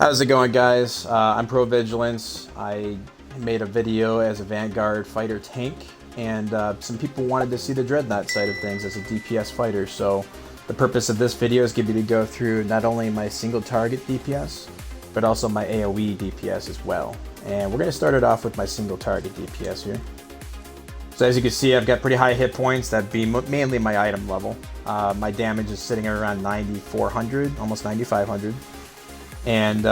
How's it going, guys? I'm Pro Vigilance. I made a video as a Vanguard fighter tank, and some people wanted to see the Dreadnought side of things as a DPS fighter. So the purpose of this video is give you to go through not only my single target DPS, but also my AoE DPS as well. And we're going to start it off with my single target DPS here. So as you can see, I've got pretty high hit points. That'd be mainly my item level. My damage is sitting at around 9,400, almost 9,500. And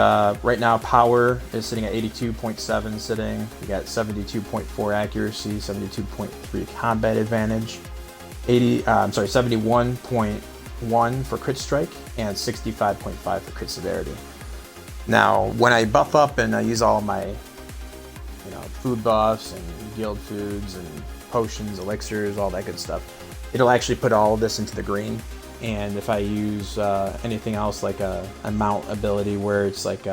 right now power is sitting at 82.7 sitting. We got 72.4 accuracy, 72.3 combat advantage, 71.1 for crit strike, and 65.5 for crit severity. Now, when I buff up and I use all my food buffs and guild foods and potions, elixirs, all that good stuff, it'll actually put all of this into the green. And if I use anything else like a mount ability where it's like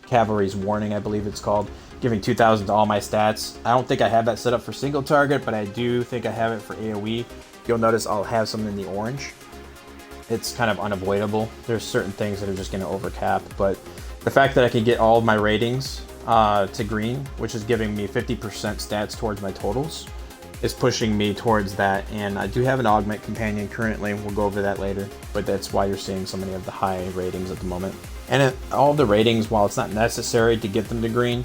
Cavalry's Warning, I believe it's called, giving 2,000 to all my stats. I don't think I have that set up for single target, but I do think I have it for AoE. You'll notice I'll have some in the orange. It's kind of unavoidable. There's certain things that are just going to overcap, but the fact that I can get all of my ratings to green, which is giving me 50% stats towards my totals, is pushing me towards that. And I do have an augment companion currently. We'll go over that later, but that's why you're seeing so many of the high ratings at the moment. And all the ratings, while it's not necessary to get them to green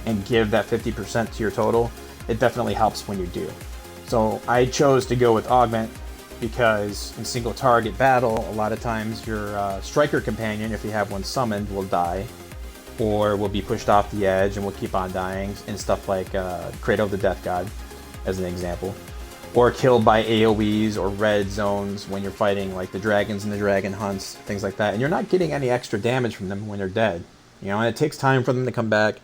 and give that 50% to your total, it definitely helps when you do. So I chose to go with augment because in single target battle, a lot of times your striker companion, if you have one summoned, will die or will be pushed off the edge and will keep on dying, and stuff like Kratos the Death God, as an example, or killed by AoEs or red zones when you're fighting like the dragons and the dragon hunts, things like that, and you're not getting any extra damage from them when they're dead, and it takes time for them to come back.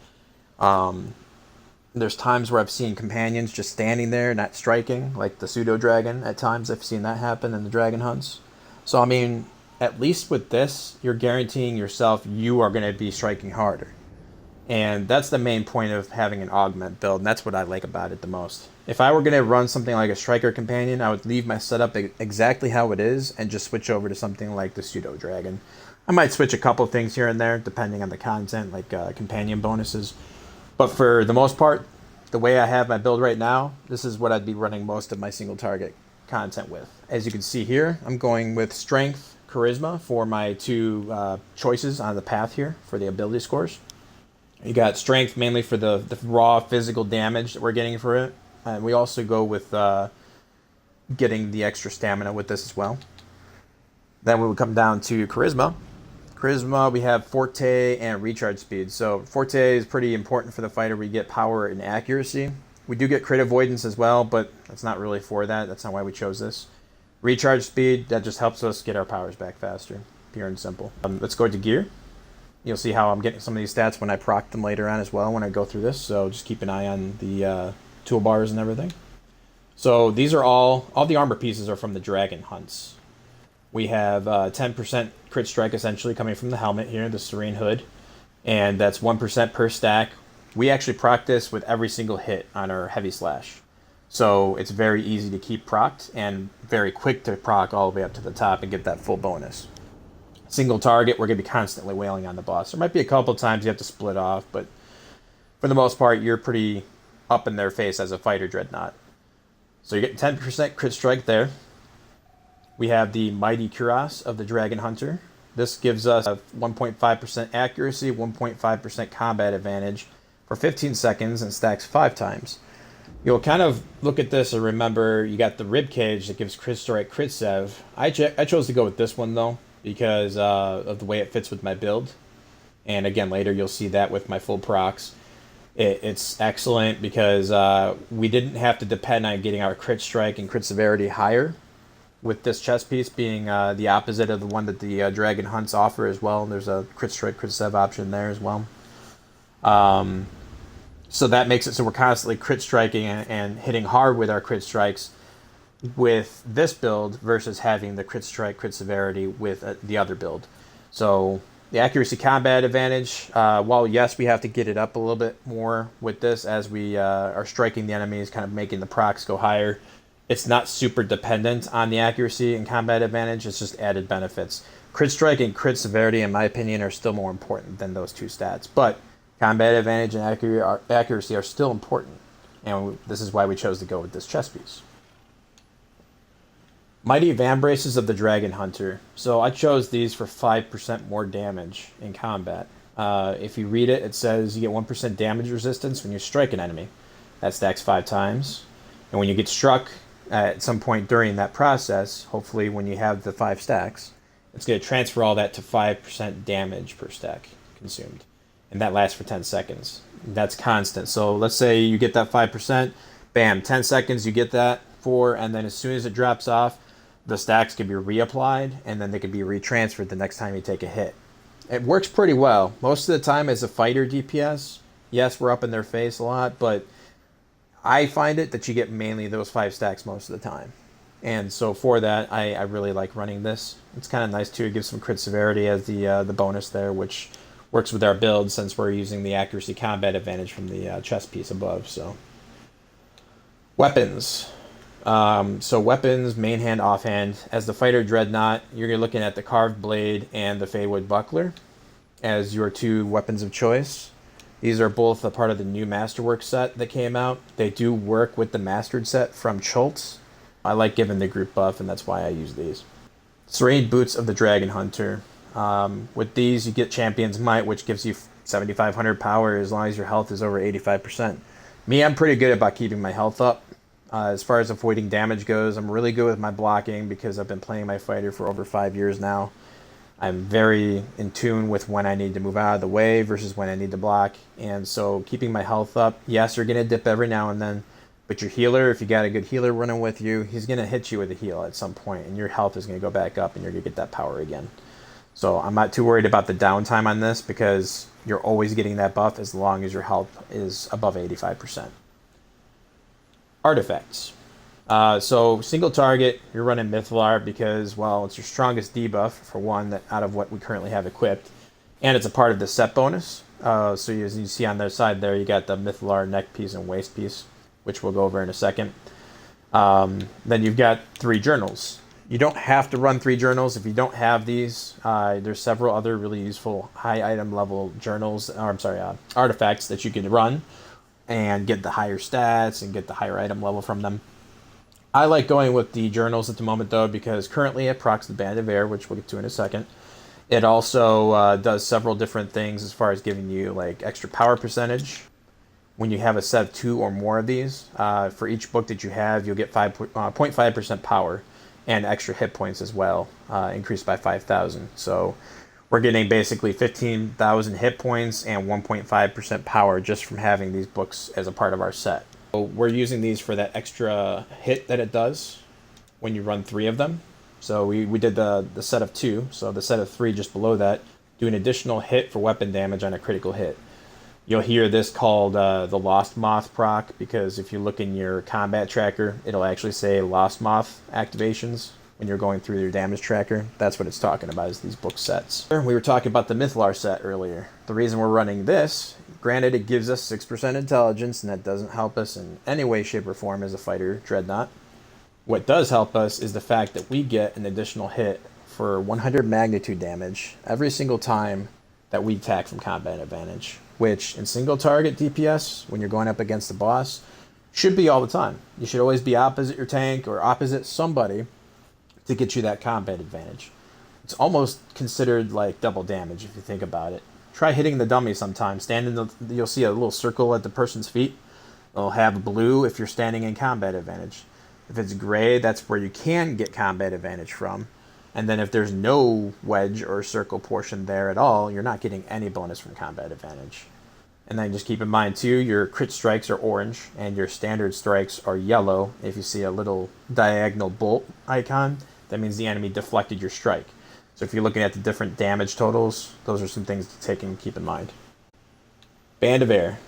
There's times where I've seen companions just standing there not striking, like the pseudo dragon. At times I've seen that happen in the dragon hunts. So I mean, at least with this, you're guaranteeing yourself you are going to be striking harder. And that's the main point of having an augment build, and that's what I like about it the most. If I were going to run something like a striker companion, I would leave my setup exactly how it is and just switch over to something like the pseudo dragon. I might switch a couple things here and there depending on the content, like companion bonuses. But for the most part, the way I have my build right now, this is what I'd be running most of my single target content with. As you can see here, I'm going with strength, charisma for my two choices on the path here for the ability scores. You got strength mainly for the raw physical damage that we're getting for it. And we also go with getting the extra stamina with this as well. Then we would come down to charisma. Charisma, we have forte and recharge speed. So forte is pretty important for the fighter. We get power and accuracy. We do get crit avoidance as well, but that's not really for that. That's not why we chose this. Recharge speed, that just helps us get our powers back faster. Pure and simple. Let's go to gear. You'll see how I'm getting some of these stats when I proc them later on as well when I go through this. So just keep an eye on the toolbars and everything. So these are all the armor pieces are from the dragon hunts. We have 10% crit strike essentially coming from the helmet here, the Serene Hood. And that's 1% per stack. We actually proc this with every single hit on our heavy slash. So it's very easy to keep procced and very quick to proc all the way up to the top and get that full bonus. Single target, we're going to be constantly wailing on the boss. There might be a couple times you have to split off, but for the most part, you're pretty up in their face as a Fighter Dreadnought. So you get 10% crit strike there. We have the Mighty Cuirass of the Dragon Hunter. This gives us a 1.5% accuracy, 1.5% combat advantage for 15 seconds and stacks 5 times. You'll kind of look at this and remember you got the rib cage that gives crit strike, crit sev. I chose to go with this one though, because of the way it fits with my build. And again, later you'll see that with my full procs. It's excellent because we didn't have to depend on getting our crit strike and crit severity higher, with this chest piece being the opposite of the one that the dragon hunts offer as well. There's a crit strike, crit sev option there as well. So that makes it so we're constantly crit striking and hitting hard with our crit strikes with this build versus having the crit strike, crit severity with the other build. So the accuracy combat advantage, while yes, we have to get it up a little bit more with this as we are striking the enemies, kind of making the procs go higher. It's not super dependent on the accuracy and combat advantage. It's just added benefits. Crit strike and crit severity, in my opinion, are still more important than those two stats. But combat advantage and accuracy are still important, and this is why we chose to go with this chess piece. Mighty Vambraces of the Dragon Hunter. So I chose these for 5% more damage in combat. If you read it, it says you get 1% damage resistance when you strike an enemy. That stacks 5 times. And when you get struck at some point during that process, hopefully when you have the 5 stacks, it's going to transfer all that to 5% damage per stack consumed. And that lasts for 10 seconds. That's constant. So let's say you get that 5%, bam, 10 seconds you get that for, and then as soon as it drops off, the stacks can be reapplied, and then they can be retransferred the next time you take a hit. It works pretty well. Most of the time as a fighter DPS, yes, we're up in their face a lot, but I find it that you get mainly those 5 stacks most of the time. And so for that, I really like running this. It's kind of nice too. It gives some crit severity as the bonus there, which works with our build since we're using the accuracy combat advantage from the chess piece above. So weapons. So weapons, main hand, offhand. As the Fighter Dreadnought, you're looking at the Carved Blade and the Feywood Buckler as your 2 weapons of choice. These are both a part of the new Masterwork set that came out. They do work with the Mastered set from Schultz. I like giving the group buff, and that's why I use these. Serene Boots of the Dragon Hunter. With these, you get Champion's Might, which gives you 7,500 power as long as your health is over 85%. Me, I'm pretty good about keeping my health up. As far as avoiding damage goes, I'm really good with my blocking because I've been playing my fighter for over 5 years now. I'm very in tune with when I need to move out of the way versus when I need to block. And so keeping my health up, yes, you're going to dip every now and then. But your healer, if you got a good healer running with you, he's going to hit you with a heal at some point, and your health is going to go back up and you're going to get that power again. So I'm not too worried about the downtime on this because you're always getting that buff as long as your health is above 85%. Artifacts. So single target, you're running Mythalar because, well, it's your strongest debuff for one that out of what we currently have equipped, and it's a part of the set bonus. So as you see on their side there, you got the Mythalar neck piece and waist piece, which we'll go over in a second. Then you've got 3 journals. You don't have to run 3 journals if you don't have these. There's several other really useful high item level journals, or artifacts that you can run and get the higher stats and get the higher item level from them. I like going with the journals at the moment though because currently it procs the Band of Air, which we'll get to in a second. It also does several different things as far as giving you like extra power percentage. When you have a set of 2 or more of these, for each book that you have, you'll get 0.5% power and extra hit points as well, increased by 5,000. So we're getting basically 15,000 hit points and 1.5% power just from having these books as a part of our set. So we're using these for that extra hit that it does when you run 3 of them. So we did the set of 2, so the set of 3 just below that, do an additional hit for weapon damage on a critical hit. You'll hear this called the Lost Moth proc because if you look in your combat tracker, it'll actually say Lost Moth activations when you're going through your damage tracker. That's what it's talking about, is these book sets. We were talking about the Mythalar set earlier. The reason we're running this, granted it gives us 6% intelligence, and that doesn't help us in any way, shape, or form as a Fighter Dreadnought. What does help us is the fact that we get an additional hit for 100 magnitude damage every single time that we attack from combat advantage, which in single target DPS, when you're going up against the boss, should be all the time. You should always be opposite your tank or opposite somebody to get you that combat advantage. It's almost considered like double damage if you think about it. Try hitting the dummy sometime. You'll see a little circle at the person's feet. It'll have blue if you're standing in combat advantage. If it's gray, that's where you can get combat advantage from. And then if there's no wedge or circle portion there at all, you're not getting any bonus from combat advantage. And then just keep in mind too, your crit strikes are orange and your standard strikes are yellow. If you see a little diagonal bolt icon, that means the enemy deflected your strike. So if you're looking at the different damage totals, those are some things to take and keep in mind. Band of Air.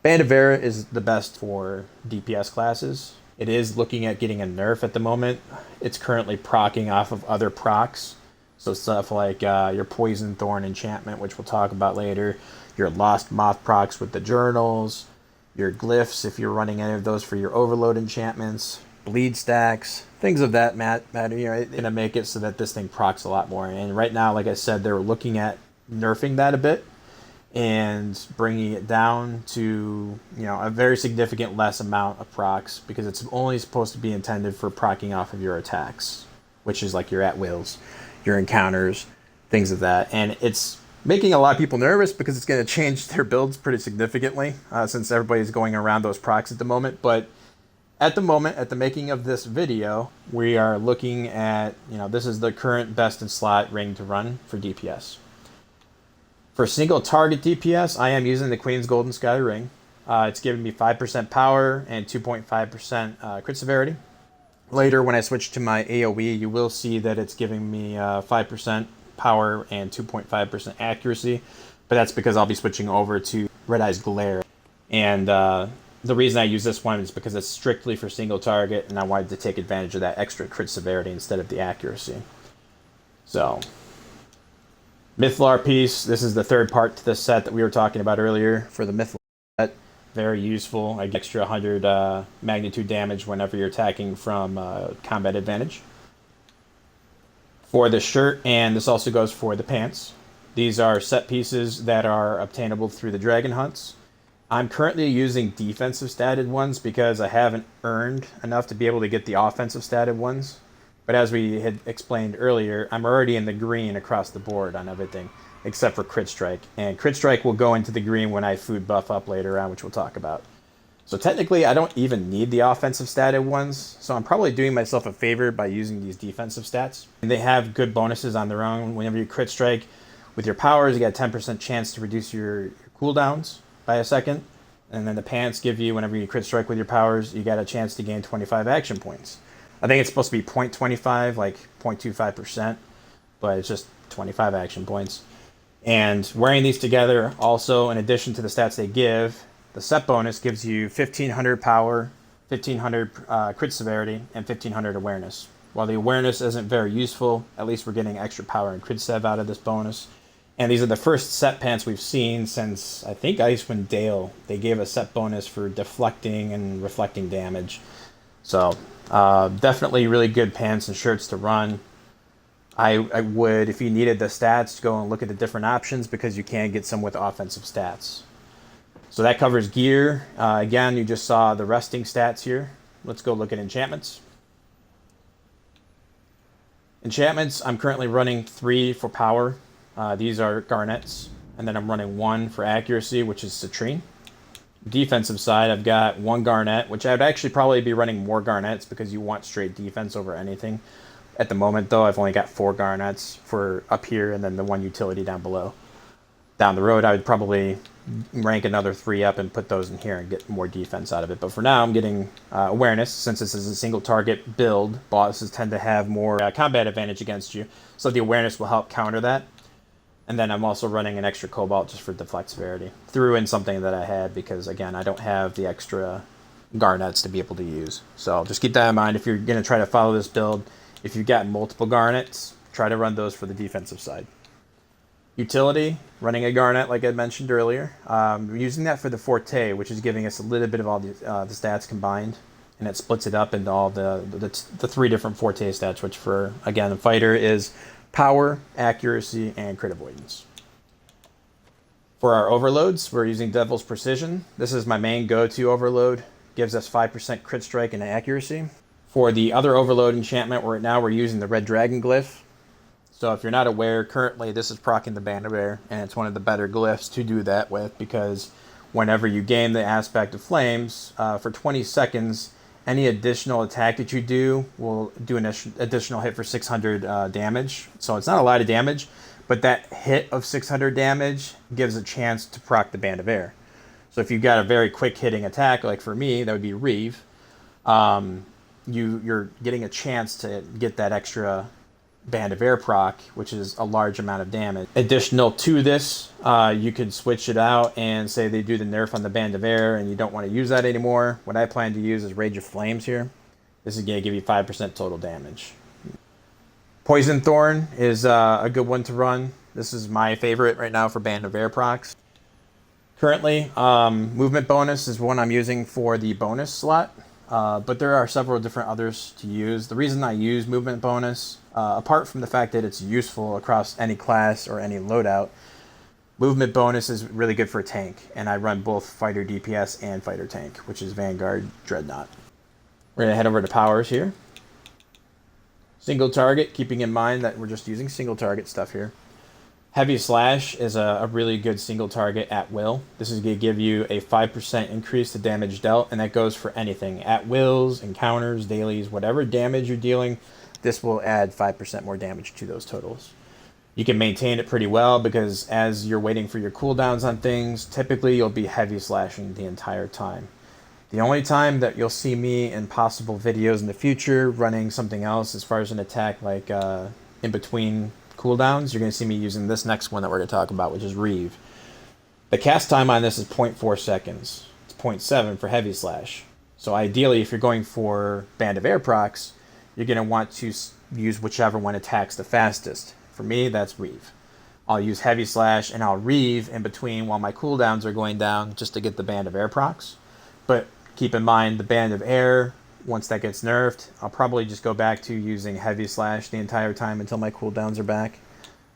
Band of Air is the best for DPS classes. It is looking at getting a nerf at the moment. It's currently proccing off of other procs. So stuff like your Poison Thorn enchantment, which we'll talk about later. Your Lost Moth procs with the journals. Your glyphs, if you're running any of those for your Overload enchantments. bleed stacks, things of that matter. You know, it's gonna make it so that this thing procs a lot more. And right now, like I said, they're looking at nerfing that a bit and bringing it down to, you know, a very significant less amount of procs, because it's only supposed to be intended for proccing off of your attacks, which is like your at wills, your encounters, things of that. And it's making a lot of people nervous because it's going to change their builds pretty significantly, since everybody's going around those procs at the moment. But at the moment, at the making of this video, we are looking at, you know, this is the current best in slot ring to run for DPS. For single target DPS, I am using the Queen's Golden Sky ring. It's giving me 5% power and 2.5% crit severity. Later, when I switch to my AoE, you will see that it's giving me 5% power and 2.5% accuracy, but that's because I'll be switching over to Red Eye's Glare. And the reason I use this one is because it's strictly for single target, and I wanted to take advantage of that extra crit severity instead of the accuracy. So, Mythlar piece, this is the third part to the set that we were talking about earlier for the Mythlar set. Very useful. I get extra 100 magnitude damage whenever you're attacking from combat advantage. For the shirt, and this also goes for the pants, these are set pieces that are obtainable through the dragon hunts. I'm currently using defensive statted ones because I haven't earned enough to be able to get the offensive statted ones. But as we had explained earlier, I'm already in the green across the board on everything, except for Crit Strike. And Crit Strike will go into the green when I food buff up later on, which we'll talk about. So technically, I don't even need the offensive statted ones, so I'm probably doing myself a favor by using these defensive stats. And they have good bonuses on their own. Whenever you Crit Strike with your powers, you get a 10% chance to reduce your cooldowns by a second. And then the pants give you, whenever you Crit Strike with your powers, you get a chance to gain 25 action points. I think it's supposed to be 0.25, like 0.25%, but it's just 25 action points. And wearing these together, also in addition to the stats they give, the set bonus gives you 1500 power, 1500 crit severity, and 1500 awareness. While the awareness isn't very useful, at least we're getting extra power and crit sev out of this bonus. And these are the first set pants we've seen since, I think, Icewind Dale. They gave a set bonus for deflecting and reflecting damage. So, definitely really good pants and shirts to run. I would, if you needed the stats, go and look at the different options, because you can get some with offensive stats. So that covers gear. Again, you just saw the resting stats here. Let's go look at enchantments. Enchantments, I'm currently running 3 for power. These are garnets. And then I'm running 1 for accuracy, which is citrine. Defensive side, I've got 1 garnet, which I'd actually probably be running more garnets because you want straight defense over anything. At the moment, though, I've only got 4 garnets for up here and then the 1 utility down below. Down the road, I would probably rank another 3 up and put those in here and get more defense out of it. But for now, I'm getting awareness. Since this is a single target build, bosses tend to have more combat advantage against you, so the awareness will help counter that. And then I'm also running an extra cobalt just for deflect severity. Threw in something that I had because, again, I don't have the extra garnets to be able to use. So just keep that in mind if you're going to try to follow this build. If you've got multiple garnets, try to run those for the defensive side. Utility, running a garnet like I mentioned earlier. We're using that for the Forte, which is giving us a little bit of all the stats combined. And it splits it up into all the 3 different Forte stats, which for, again, the fighter is power, accuracy, and crit avoidance. For our overloads, we're using Devil's Precision. This is my main go-to overload. Gives us 5% crit strike and accuracy. For the other overload enchantment, right now we're using the Red Dragon Glyph. So if you're not aware, currently this is proccing the Band of Air, and it's one of the better glyphs to do that with, because whenever you gain the Aspect of Flames, for 20 seconds, any additional attack that you do will do an additional hit for 600 damage. So it's not a lot of damage, but that hit of 600 damage gives a chance to proc the Band of Air. So if you've got a very quick hitting attack, like for me, that would be Reeve, you're getting a chance to get that extra Band of Air proc, which is a large amount of damage. Additional to this, you could switch it out and say they do the nerf on the Band of Air and you don't want to use that anymore. What I plan to use is Rage of Flames here. This is going to give you 5% total damage. Poison Thorn is a good one to run. This is my favorite right now for Band of Air procs. Currently, movement bonus is one I'm using for the bonus slot. but there are several different others to use. The reason I use movement bonus, apart from the fact that it's useful across any class or any loadout, movement bonus is really good for a tank, and I run both fighter DPS and fighter tank, which is Vanguard Dreadnought. We're going to head over to powers here. Single target, keeping in mind that we're just using single target stuff here. Heavy Slash is a really good single target at will. This is going to give you a 5% increase to damage dealt, and that goes for anything. At wills, encounters, dailies, whatever damage you're dealing, this will add 5% more damage to those totals. You can maintain it pretty well because as you're waiting for your cooldowns on things, typically you'll be heavy slashing the entire time. The only time that you'll see me in possible videos in the future running something else as far as an attack like in between cooldowns, you're going to see me using this next one that we're going to talk about, which is Reeve. The cast time on this is 0.4 seconds. It's 0.7 for Heavy Slash. So ideally, if you're going for Band of Air procs, you're going to want to use whichever one attacks the fastest. For me, that's Reeve. I'll use Heavy Slash and I'll Reeve in between while my cooldowns are going down just to get the Band of Air procs. But keep in mind, the Band of Air, once that gets nerfed, I'll probably just go back to using Heavy Slash the entire time until my cooldowns are back.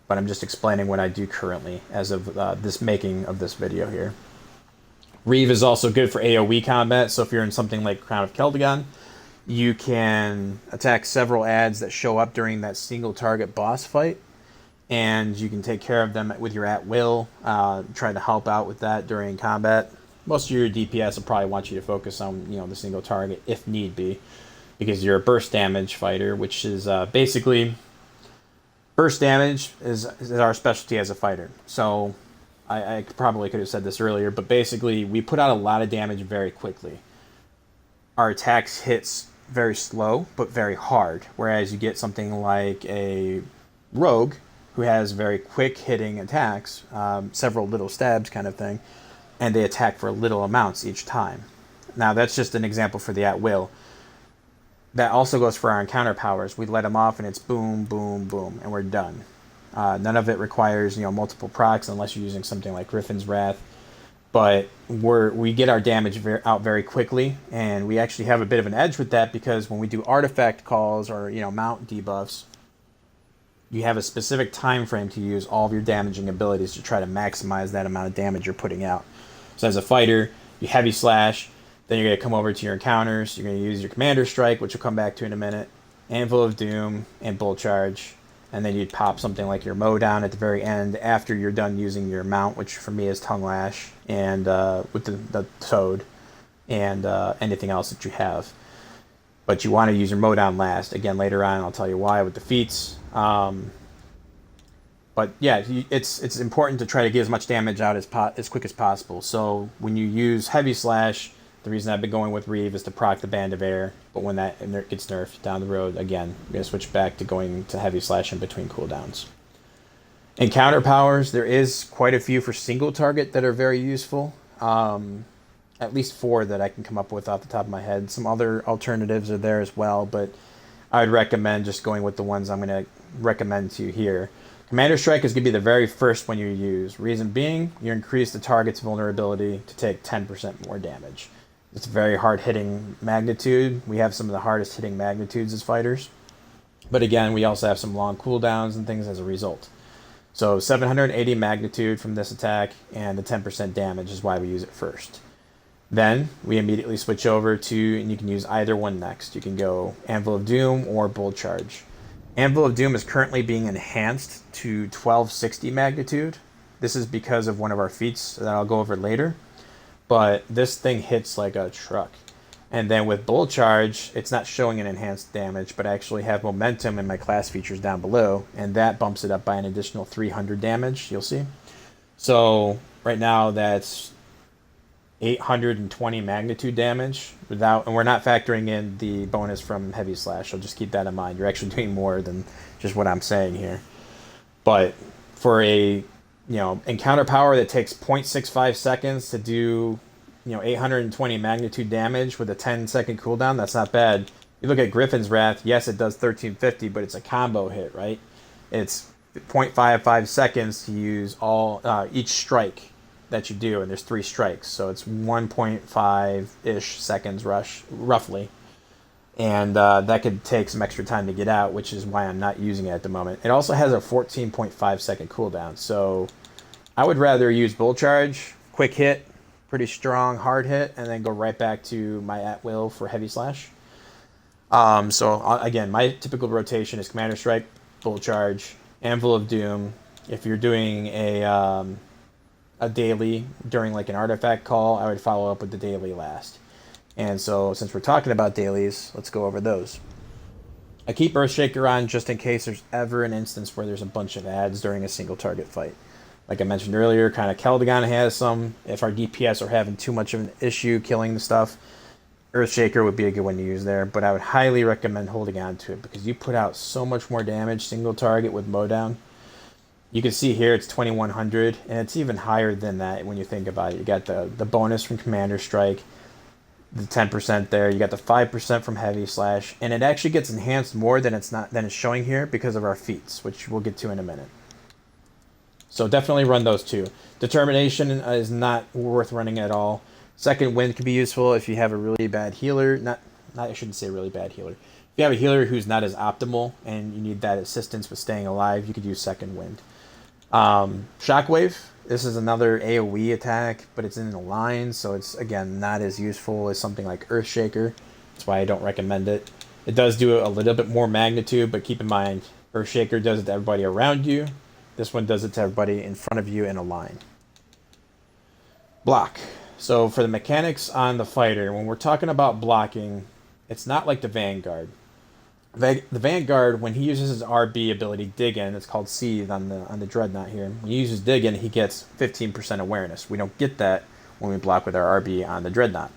But I'm just explaining what I do currently as of this making of this video here. Reeve is also good for AoE combat, so if you're in something like Crown of Keldagon, you can attack several adds that show up during that single target boss fight, and you can take care of them with your at will, try to help out with that during combat. Most of your DPS will probably want you to focus on, the single target if need be, because you're a burst damage fighter, which is basically burst damage is our specialty as a fighter. So I probably could have said this earlier, but basically we put out a lot of damage very quickly. Our attacks hits very slow but very hard, whereas you get something like a rogue who has very quick hitting attacks, several little stabs kind of thing, and they attack for little amounts each time. Now, that's just an example for the at-will. That also goes for our encounter powers. We let them off, and it's boom, boom, boom, and we're done. None of it requires, multiple procs unless you're using something like Griffin's Wrath. But we get our damage out very quickly, and we actually have a bit of an edge with that because when we do artifact calls or, mount debuffs, you have a specific time frame to use all of your damaging abilities to try to maximize that amount of damage you're putting out. So as a fighter, you Heavy Slash, then you're going to come over to your encounters, you're going to use your Commander Strike, which we'll come back to in a minute, Anvil of Doom, and Bull Charge, and then you'd pop something like your Mow Down at the very end after you're done using your mount, which for me is Tongue Lash, and with the Toad, and anything else that you have. But you want to use your Mow Down last. Again, later on, I'll tell you why with the feats. But yeah, it's important to try to get as much damage out as quick as possible. So when you use Heavy Slash, the reason I've been going with Reeve is to proc the Band of Air. But when that gets nerfed down the road, again, I'm going to switch back to going to Heavy Slash in between cooldowns. Encounter powers, there is quite a few for single target that are very useful. At least 4 that I can come up with off the top of my head. Some other alternatives are there as well, but I would recommend just going with the ones I'm going to recommend to you here. Commander Strike is going to be the very first one you use. Reason being, you increase the target's vulnerability to take 10% more damage. It's a very hard-hitting magnitude. We have some of the hardest-hitting magnitudes as fighters. But again, we also have some long cooldowns and things as a result. So 780 magnitude from this attack, and the 10% damage is why we use it first. Then we immediately switch over to, and you can use either one next. You can go Anvil of Doom or Bull Charge. Anvil of Doom is currently being enhanced to 1260 magnitude. This is because of one of our feats that I'll go over later. But this thing hits like a truck. And then with Bull Charge, it's not showing an enhanced damage, but I actually have momentum in my class features down below, and that bumps it up by an additional 300 damage, you'll see. So right now that's 820 magnitude damage and we're not factoring in the bonus from Heavy Slash, so just keep that in mind. You're actually doing more than just what I'm saying here. But for a encounter power that takes 0.65 seconds to do 820 magnitude damage with a 10-second cooldown, that's not bad. You look at Griffin's Wrath, yes, it does 1350, but it's a combo hit, right? It's 0.55 seconds to use each strike that you do, and there's 3 strikes, so it's 1.5-ish seconds rush, roughly. And that could take some extra time to get out, which is why I'm not using it at the moment. It also has a 14.5 second cooldown, so I would rather use Bull Charge, quick hit, pretty strong hard hit, and then go right back to my at will for heavy slash. Again, my typical rotation is Commander Strike, Bull Charge, Anvil of Doom. If you're doing a daily during like an artifact call, I would follow up with the daily last. And so since we're talking about dailies, let's go over those. I keep Earthshaker on just in case there's ever an instance where there's a bunch of ads during a single target fight. Like I mentioned earlier, kind of Keldagon has some. If our DPS are having too much of an issue killing the stuff, Earthshaker would be a good one to use there. But I would highly recommend holding on to it because you put out so much more damage single target with Mowdown. You can see here it's 2100, and it's even higher than that when you think about it. You got the bonus from Commander Strike, the 10% there. You got the 5% from Heavy Slash, and it actually gets enhanced more than it's showing here because of our feats, which we'll get to in a minute. So definitely run those two. Determination is not worth running at all. Second Wind can be useful if you have a really bad healer. I shouldn't say really bad healer. If you have a healer who's not as optimal and you need that assistance with staying alive, you could use Second Wind. Shockwave. This is another AoE attack, but it's in the line, so it's, again, not as useful as something like Earthshaker. That's why I don't recommend it. It does do a little bit more magnitude, but keep in mind, Earthshaker does it to everybody around you. This one does it to everybody in front of you in a line. Block. So for the mechanics on the fighter, when we're talking about blocking, it's not like the Vanguard. The Vanguard, when he uses his RB ability, Dig In, it's called Seethe on the Dreadnought here. When he uses Dig In, he gets 15% awareness. We don't get that when we block with our RB on the Dreadnought.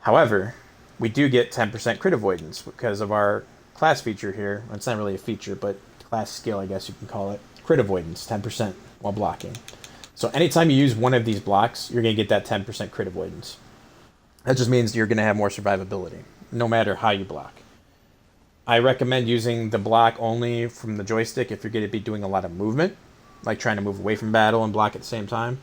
However, we do get 10% crit avoidance because of our class feature here. It's not really a feature, but class skill, I guess you can call it. Crit avoidance, 10% while blocking. So anytime you use one of these blocks, you're going to get that 10% crit avoidance. That just means you're going to have more survivability, no matter how you block. I recommend using the block only from the joystick if you're going to be doing a lot of movement, like trying to move away from battle and block at the same time.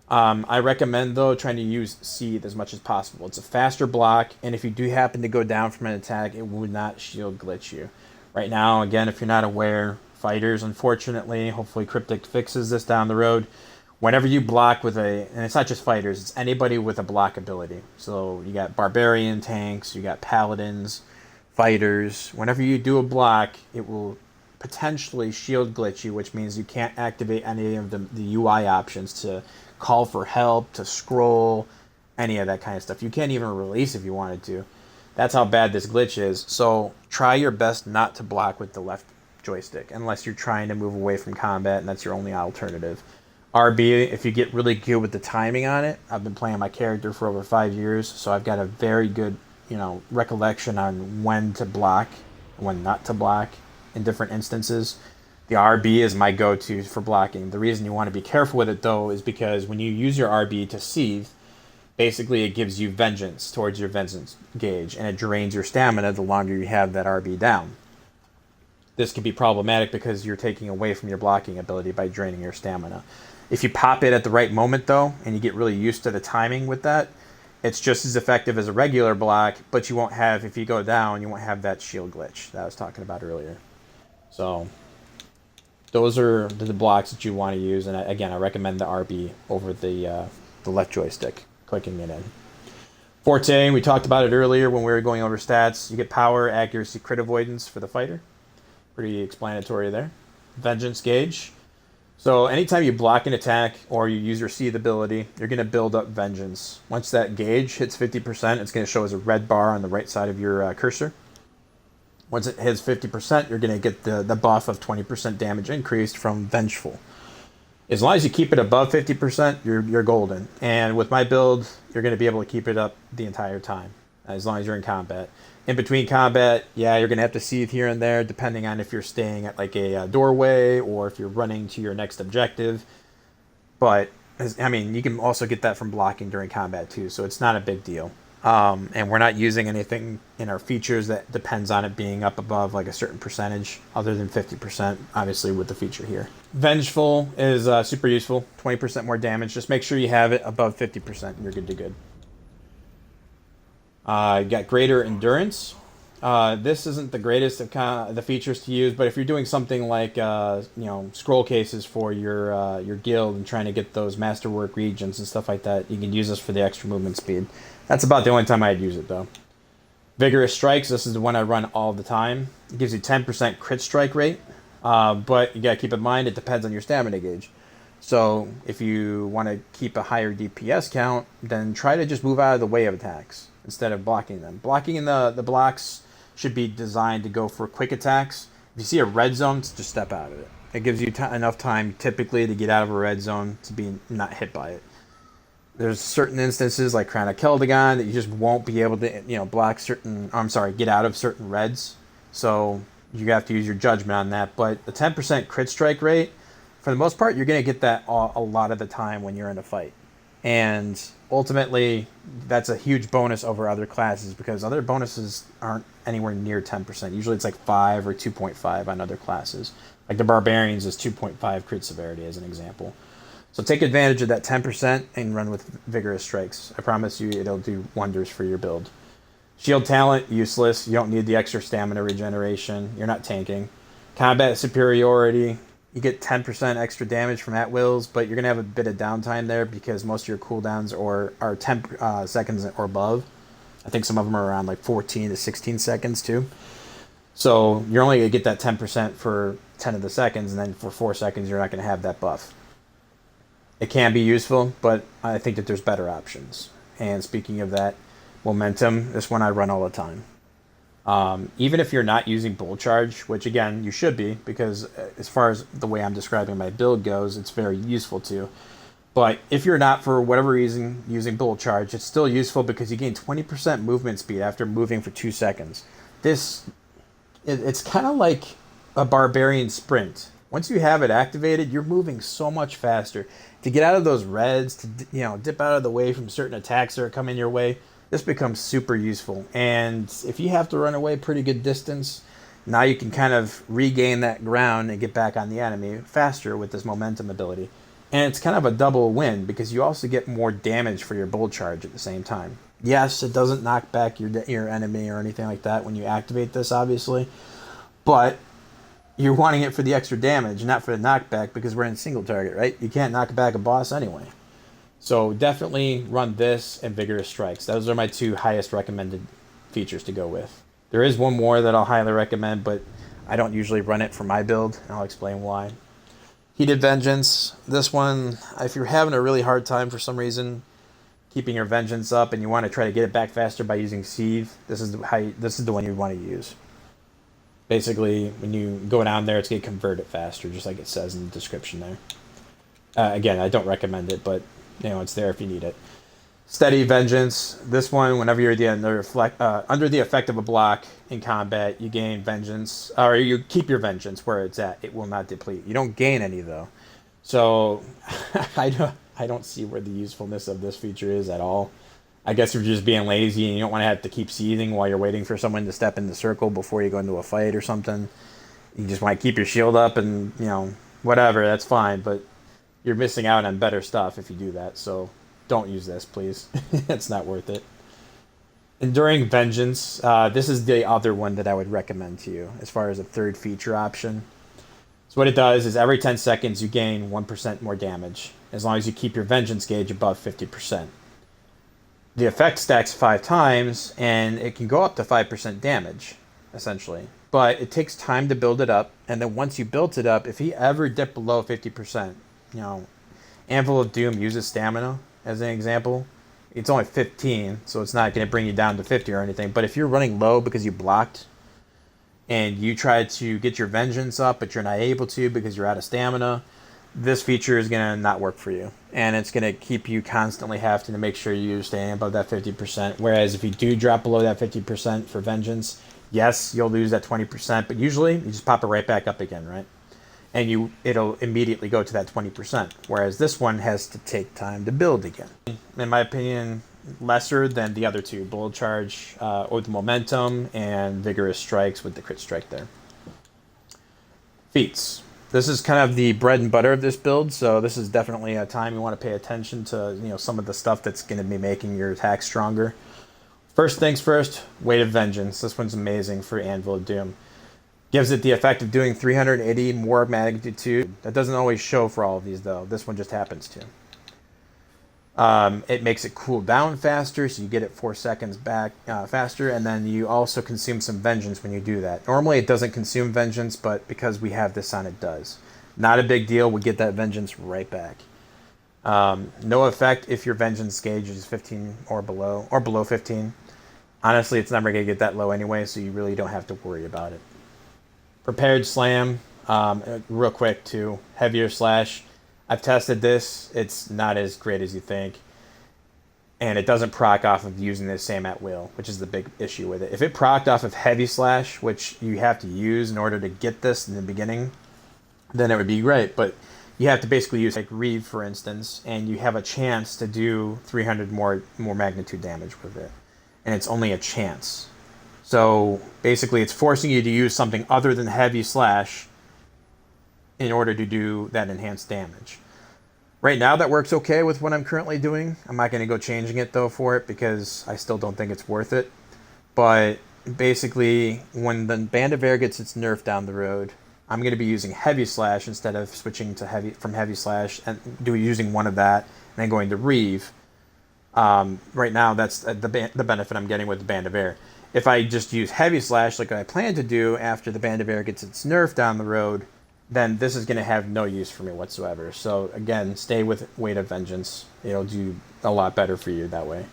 I recommend, though, trying to use Seethe as much as possible. It's a faster block, and if you do happen to go down from an attack, it would not shield glitch you. Right now, again, if you're not aware, fighters, unfortunately, hopefully Cryptic fixes this down the road, whenever you block with and it's not just fighters, it's anybody with a block ability. So you got barbarian tanks, you got paladins, fighters. Whenever you do a block, it will potentially shield glitch you, which means you can't activate any of the UI options to call for help, to scroll, any of that kind of stuff. You can't even release if you wanted to. That's how bad this glitch is. So try your best not to block with the left joystick unless you're trying to move away from combat and that's your only alternative. RB, if you get really good with the timing on it, I've been playing my character for over 5 years, so I've got a very good recollection on when to block and when not to block in different instances. The RB is my go-to for blocking. The reason you want to be careful with it, though, is because when you use your RB to Seethe, basically it gives you vengeance towards your vengeance gauge, and it drains your stamina the longer you have that RB down. This can be problematic because you're taking away from your blocking ability by draining your stamina. If you pop it at the right moment, though, and you get really used to the timing with that, it's just as effective as a regular block, but you won't have, if you go down, you won't have that shield glitch that I was talking about earlier. So those are the blocks that you want to use, and again, I recommend the RB over the left joystick, clicking it in. Forte, we talked about it earlier when we were going over stats. You get power, accuracy, crit avoidance for the fighter. Pretty explanatory there. Vengeance gauge. So anytime you block an attack or you use your Seethe ability, you're going to build up Vengeance. Once that gauge hits 50%, it's going to show as a red bar on the right side of your cursor. Once it hits 50%, you're going to get the buff of 20% damage increased from Vengeful. As long as you keep it above 50%, you're golden. And with my build, you're going to be able to keep it up the entire time, as long as you're in combat. In between combat, yeah, you're going to have to Seethe here and there, depending on if you're staying at like a doorway or if you're running to your next objective. But, I mean, you can also get that from blocking during combat too, so it's not a big deal. And we're not using anything in our features that depends on it being up above like a certain percentage other than 50%, obviously, with the feature here. Vengeful is super useful, 20% more damage. Just make sure you have it above 50% and you're good to good. You got greater endurance. This isn't the greatest of the features to use, but if you're doing something like scroll cases for your guild and trying to get those masterwork regions and stuff like that, you can use this for the extra movement speed. That's about the only time I'd use it though. Vigorous strikes. This is the one I run all the time. It gives you 10% crit strike rate, but you gotta keep in mind it depends on your stamina gauge. So if you want to keep a higher DPS count, then try to just move out of the way of attacks instead of blocking them. Blocking the blocks should be designed to go for quick attacks. If you see a red zone, just step out of it. It gives you enough time typically to get out of a red zone to be not hit by it. There's certain instances like Crown of Keldagon that you just won't be able to block certain. Get out of certain reds. So you have to use your judgment on that. But the 10% crit strike rate, for the most part, you're going to get that a lot of the time when you're in a fight. And ultimately, that's a huge bonus over other classes because other bonuses aren't anywhere near 10%. Usually it's like 5 or 2.5 on other classes. Like the Barbarians is 2.5 crit severity as an example. So take advantage of that 10% and run with Vigorous Strikes. I promise you it'll do wonders for your build. Shield Talent, useless. You don't need the extra stamina regeneration. You're not tanking. Combat Superiority. You get 10% extra damage from at-wills, but you're going to have a bit of downtime there because most of your cooldowns are 10 seconds or above. I think some of them are around like 14 to 16 seconds too. So you're only going to get that 10% for 10 of the seconds, and then for 4 seconds you're not going to have that buff. It can be useful, but I think that there's better options. And speaking of that, Momentum, this one I run all the time. Even if you're not using Bull Charge, which again, you should be, because as far as the way I'm describing my build goes, it's very useful to. But if you're not, for whatever reason, using Bull Charge, it's still useful because you gain 20% movement speed after moving for 2 seconds. It's kind of like a Barbarian Sprint. Once you have it activated, you're moving so much faster. To get out of those reds, to dip out of the way from certain attacks that are coming your way, this becomes super useful. And if you have to run away pretty good distance, now you can kind of regain that ground and get back on the enemy faster with this momentum ability. And it's kind of a double win because you also get more damage for your Bull Charge at the same time. Yes, it doesn't knock back your enemy or anything like that when you activate this, obviously. But you're wanting it for the extra damage, not for the knockback, because we're in single target, right? You can't knock back a boss anyway. So definitely run this and Vigorous Strikes. Those are my 2 highest recommended features to go with. There is one more that I'll highly recommend, but I don't usually run it for my build, and I'll explain why. Heated Vengeance. This one, if you're having a really hard time for some reason keeping your Vengeance up and you want to try to get it back faster by using Seethe, this is the one you want to use. Basically, when you go down there, it's going to convert it faster, just like it says in the description there. Again, I don't recommend it, but it's there if you need it. Steady Vengeance. This one, whenever you're under the effect of a block in combat, you gain Vengeance, or you keep your Vengeance where it's at. It will not deplete. You don't gain any though. So I don't see where the usefulness of this feature is at all. I guess if you're just being lazy and you don't want to have to keep seething while you're waiting for someone to step in the circle before you go into a fight or something. You just want to keep your shield up and, whatever, that's fine. But you're missing out on better stuff if you do that. So don't use this, please. It's not worth it. Enduring Vengeance. This is the other one that I would recommend to you as far as a third feature option. So what it does is every 10 seconds you gain 1% more damage as long as you keep your Vengeance gauge above 50%. The effect stacks 5 times, and it can go up to 5% damage, essentially. But it takes time to build it up, and then once you built it up, if he ever dipped below 50%, Anvil of Doom uses stamina, as an example. It's only 15, so it's not going to bring you down to 50 or anything. But if you're running low because you blocked, and you try to get your Vengeance up, but you're not able to because you're out of stamina, this feature is going to not work for you. And it's going to keep you constantly having to make sure you're staying above that 50%. Whereas if you do drop below that 50% for Vengeance, yes, you'll lose that 20%, but usually you just pop it right back up again, right? And it'll immediately go to that 20%. Whereas this one has to take time to build again. In my opinion, lesser than the other two, Bold Charge with Momentum and Vigorous Strikes with the crit strike there. Feats. This is kind of the bread and butter of this build, so this is definitely a time you want to pay attention to, some of the stuff that's going to be making your attack stronger. First things first, Weight of Vengeance. This one's amazing for Anvil of Doom. Gives it the effect of doing 380 more magnitude. That doesn't always show for all of these, though. This one just happens to. It makes it cool down faster, so you get it 4 seconds back faster, and then you also consume some Vengeance when you do that. Normally it doesn't consume Vengeance, but because we have this on, it does. Not a big deal, we get that Vengeance right back. No effect if your Vengeance gauge is 15 or below 15. Honestly, it's never going to get that low anyway, so you really don't have to worry about it. Prepared Slam, real quick too, Heavier Slash. I've tested this. It's not as great as you think. And it doesn't proc off of using the same at will, which is the big issue with it. If it procced off of Heavy Slash, which you have to use in order to get this in the beginning, then it would be great. But you have to basically use like Reeve, for instance, and you have a chance to do 300 more magnitude damage with it. And it's only a chance. So basically it's forcing you to use something other than Heavy Slash in order to do that enhanced damage. Right now that works okay with what I'm currently doing. I'm not going to go changing it though for it because I still don't think it's worth it. But basically when the Band of Air gets its nerf down the road, I'm going to be using Heavy Slash instead of switching to Heavy Slash and using one of that and then going to Reeve. Right now that's the benefit I'm getting with the Band of Air. If I just use Heavy Slash like I plan to do after the Band of Air gets its nerf down the road, then this is going to have no use for me whatsoever. So again, stay with Weight of Vengeance. It'll do a lot better for you that way.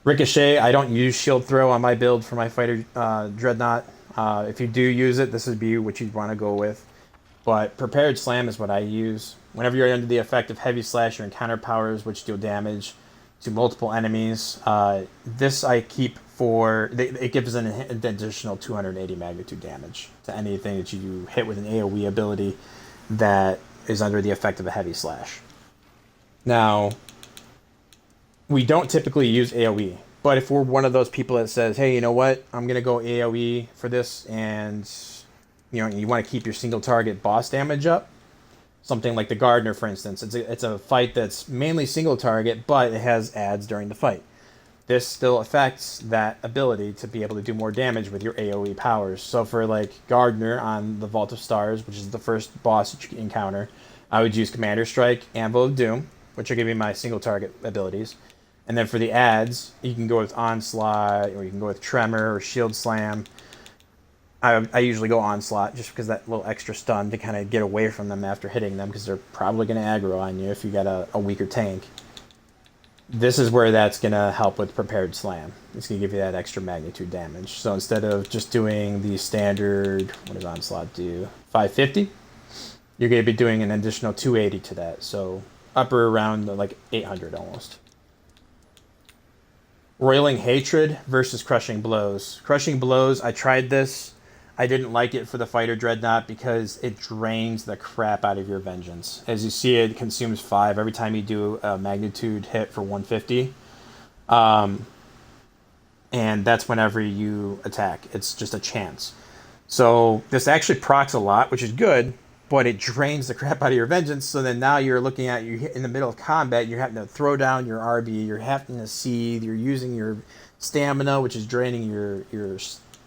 Ricochet, I don't use Shield Throw on my build for my Fighter Dreadnought. If you do use it, this would be what you'd want to go with. But Prepared Slam is what I use. Whenever you're under the effect of Heavy Slash, your encounter powers, which deal damage to multiple enemies. This I keep for... It gives an additional 280 magnitude damage to anything that you hit with an AoE ability that is under the effect of a Heavy Slash. Now, we don't typically use AoE, but if we're one of those people that says, hey, you know what, I'm going to go AoE for this, and you want to keep your single target boss damage up, something like the Gardener, for instance. It's a fight that's mainly single target, but it has adds during the fight. This still affects that ability to be able to do more damage with your AoE powers. So for like Gardener on the Vault of Stars, which is the first boss that you encounter, I would use Commander Strike, Anvil of Doom, which will give me my single target abilities. And then for the adds, you can go with Onslaught, or you can go with Tremor or Shield Slam. I usually go Onslaught just because that little extra stun to kind of get away from them after hitting them, because they're probably going to aggro on you if you got a weaker tank. This is where that's going to help with Prepared Slam. It's going to give you that extra magnitude damage. So instead of just doing the standard, what does Onslaught do? 550? You're going to be doing an additional 280 to that. So upper around like 800 almost. Roiling Hatred versus Crushing Blows. Crushing Blows, I tried this. I didn't like it for the Fighter Dreadnought because it drains the crap out of your Vengeance. As you see, it consumes 5 every time you do a magnitude hit for 150. And that's whenever you attack. It's just a chance. So this actually procs a lot, which is good, but it drains the crap out of your Vengeance. So then now you're looking at, you in the middle of combat, you're having to throw down your RB, you're having to seethe, you're using your stamina, which is draining your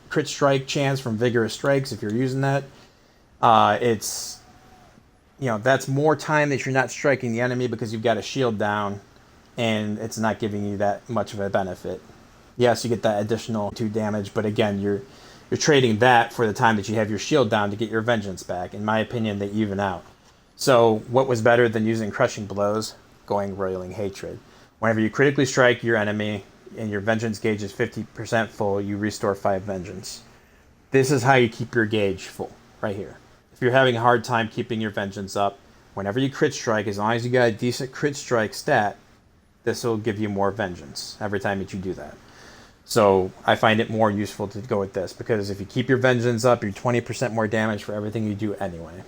crit strike chance from vigorous strikes if you're using that. It's, that's more time that you're not striking the enemy because you've got a shield down, and it's not giving you that much of a benefit. Yes, you get that additional 2 damage, but again, you're trading that for the time that you have your shield down to get your Vengeance back. In my opinion, they even out. So what was better than using Crushing Blows? Going Roiling Hatred. Whenever you critically strike your enemy and your Vengeance gauge is 50% full, you restore 5 Vengeance. This is how you keep your gauge full, right here. If you're having a hard time keeping your Vengeance up, whenever you crit strike, as long as you got a decent crit strike stat, this will give you more Vengeance every time that you do that. So I find it more useful to go with this, because if you keep your Vengeance up, you're 20% more damage for everything you do anyway.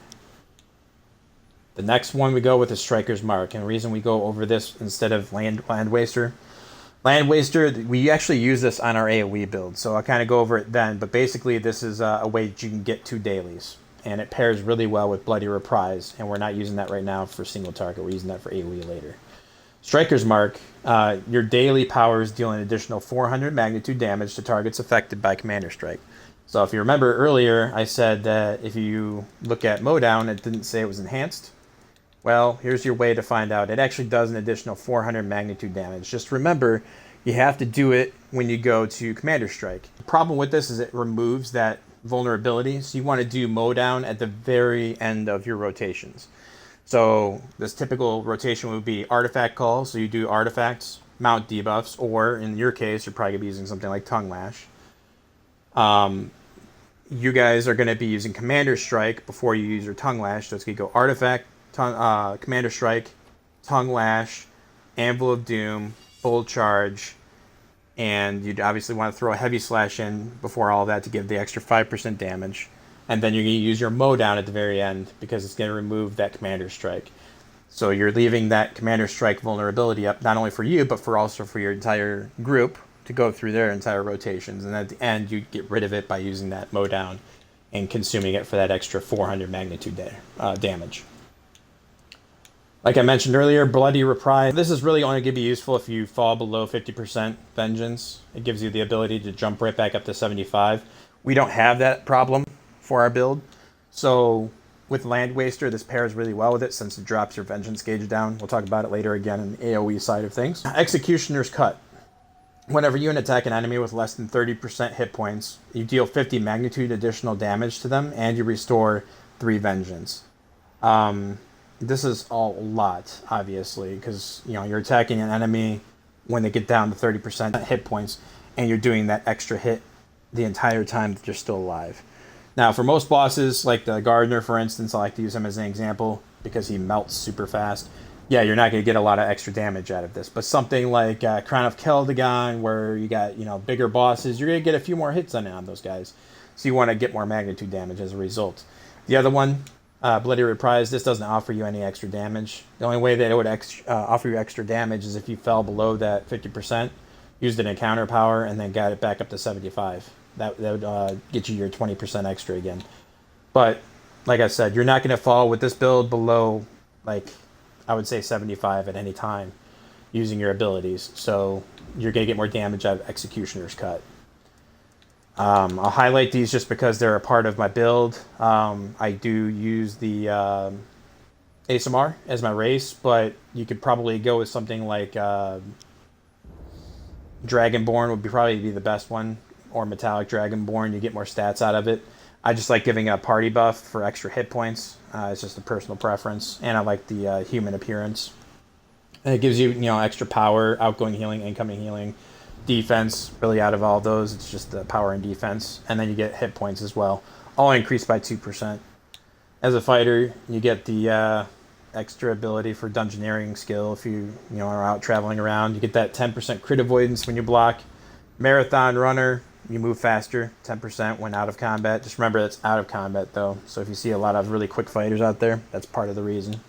The next one we go with is Striker's Mark, and the reason we go over this instead of Land Waster, Land Waster, we actually use this on our AoE build, so I'll kind of go over it then. But basically, this is a way that you can get 2 dailies, and it pairs really well with Bloody Reprise, and we're not using that right now for single target. We're using that for AoE later. Striker's Mark, your daily powers deal an additional 400 magnitude damage to targets affected by Commander Strike. So if you remember earlier, I said that if you look at Mowdown, it didn't say it was enhanced. Well, here's your way to find out. It actually does an additional 400 magnitude damage. Just remember, you have to do it when you go to Commander Strike. The problem with this is it removes that vulnerability, so you want to do Mowdown at the very end of your rotations. So this typical rotation would be Artifact Call, so you do artifacts, mount debuffs, or in your case, you're probably going to be using something like Tongue Lash. You guys are going to be using Commander Strike before you use your Tongue Lash, so it's going to go Artifact, Commander Strike, Tongue Lash, Anvil of Doom, Full Charge, and you'd obviously want to throw a Heavy Slash in before all that to give the extra 5% damage. And then you're going to use your Mowdown at the very end because it's going to remove that Commander Strike. So you're leaving that Commander Strike vulnerability up not only for you, but also for your entire group to go through their entire rotations. And at the end, you get rid of it by using that Mowdown and consuming it for that extra 400 magnitude damage. Like I mentioned earlier, Bloody Reprise. This is really only going to be useful if you fall below 50% Vengeance. It gives you the ability to jump right back up to 75. We don't have that problem for our build. So with Land Waster, this pairs really well with it since it drops your Vengeance gauge down. We'll talk about it later again in the AoE side of things. Executioner's Cut. Whenever you attack an enemy with less than 30% hit points, you deal 50 magnitude additional damage to them, and you restore 3 Vengeance. This is a lot, obviously, because you're attacking an enemy when they get down to 30% hit points, and you're doing that extra hit the entire time that you're still alive. Now, for most bosses, like the Gardener, for instance, I like to use him as an example because he melts super fast. Yeah, you're not going to get a lot of extra damage out of this. But something like Crown of Keldagon, where you got bigger bosses, you're going to get a few more hits on those guys. So you want to get more magnitude damage as a result. The other one, Bloody Reprise, this doesn't offer you any extra damage. The only way that it would offer you extra damage is if you fell below that 50%, used an encounter power, and then got it back up to 75. That would get you your 20% extra again. But, like I said, you're not going to fall with this build below, I would say 75 at any time using your abilities. So you're going to get more damage out of Executioner's Cut. I'll highlight these just because they're a part of my build. I do use the ASMR as my race, but you could probably go with something like Dragonborn would probably be the best one, or Metallic Dragonborn. You get more stats out of it. I just like giving a party buff for extra hit points. It's just a personal preference, and I like the human appearance. And it gives you extra power, outgoing healing, incoming healing, defense. Really, out of all those, it's just the power and defense, and then you get hit points as well, all increased by 2%. As a fighter, you get the extra ability for Dungeoneering skill if you are out traveling around. You get that 10% crit avoidance when you block. Marathon Runner, you move faster, 10% when out of combat. Just remember that's out of combat though, so if you see a lot of really quick fighters out there, that's part of the reason.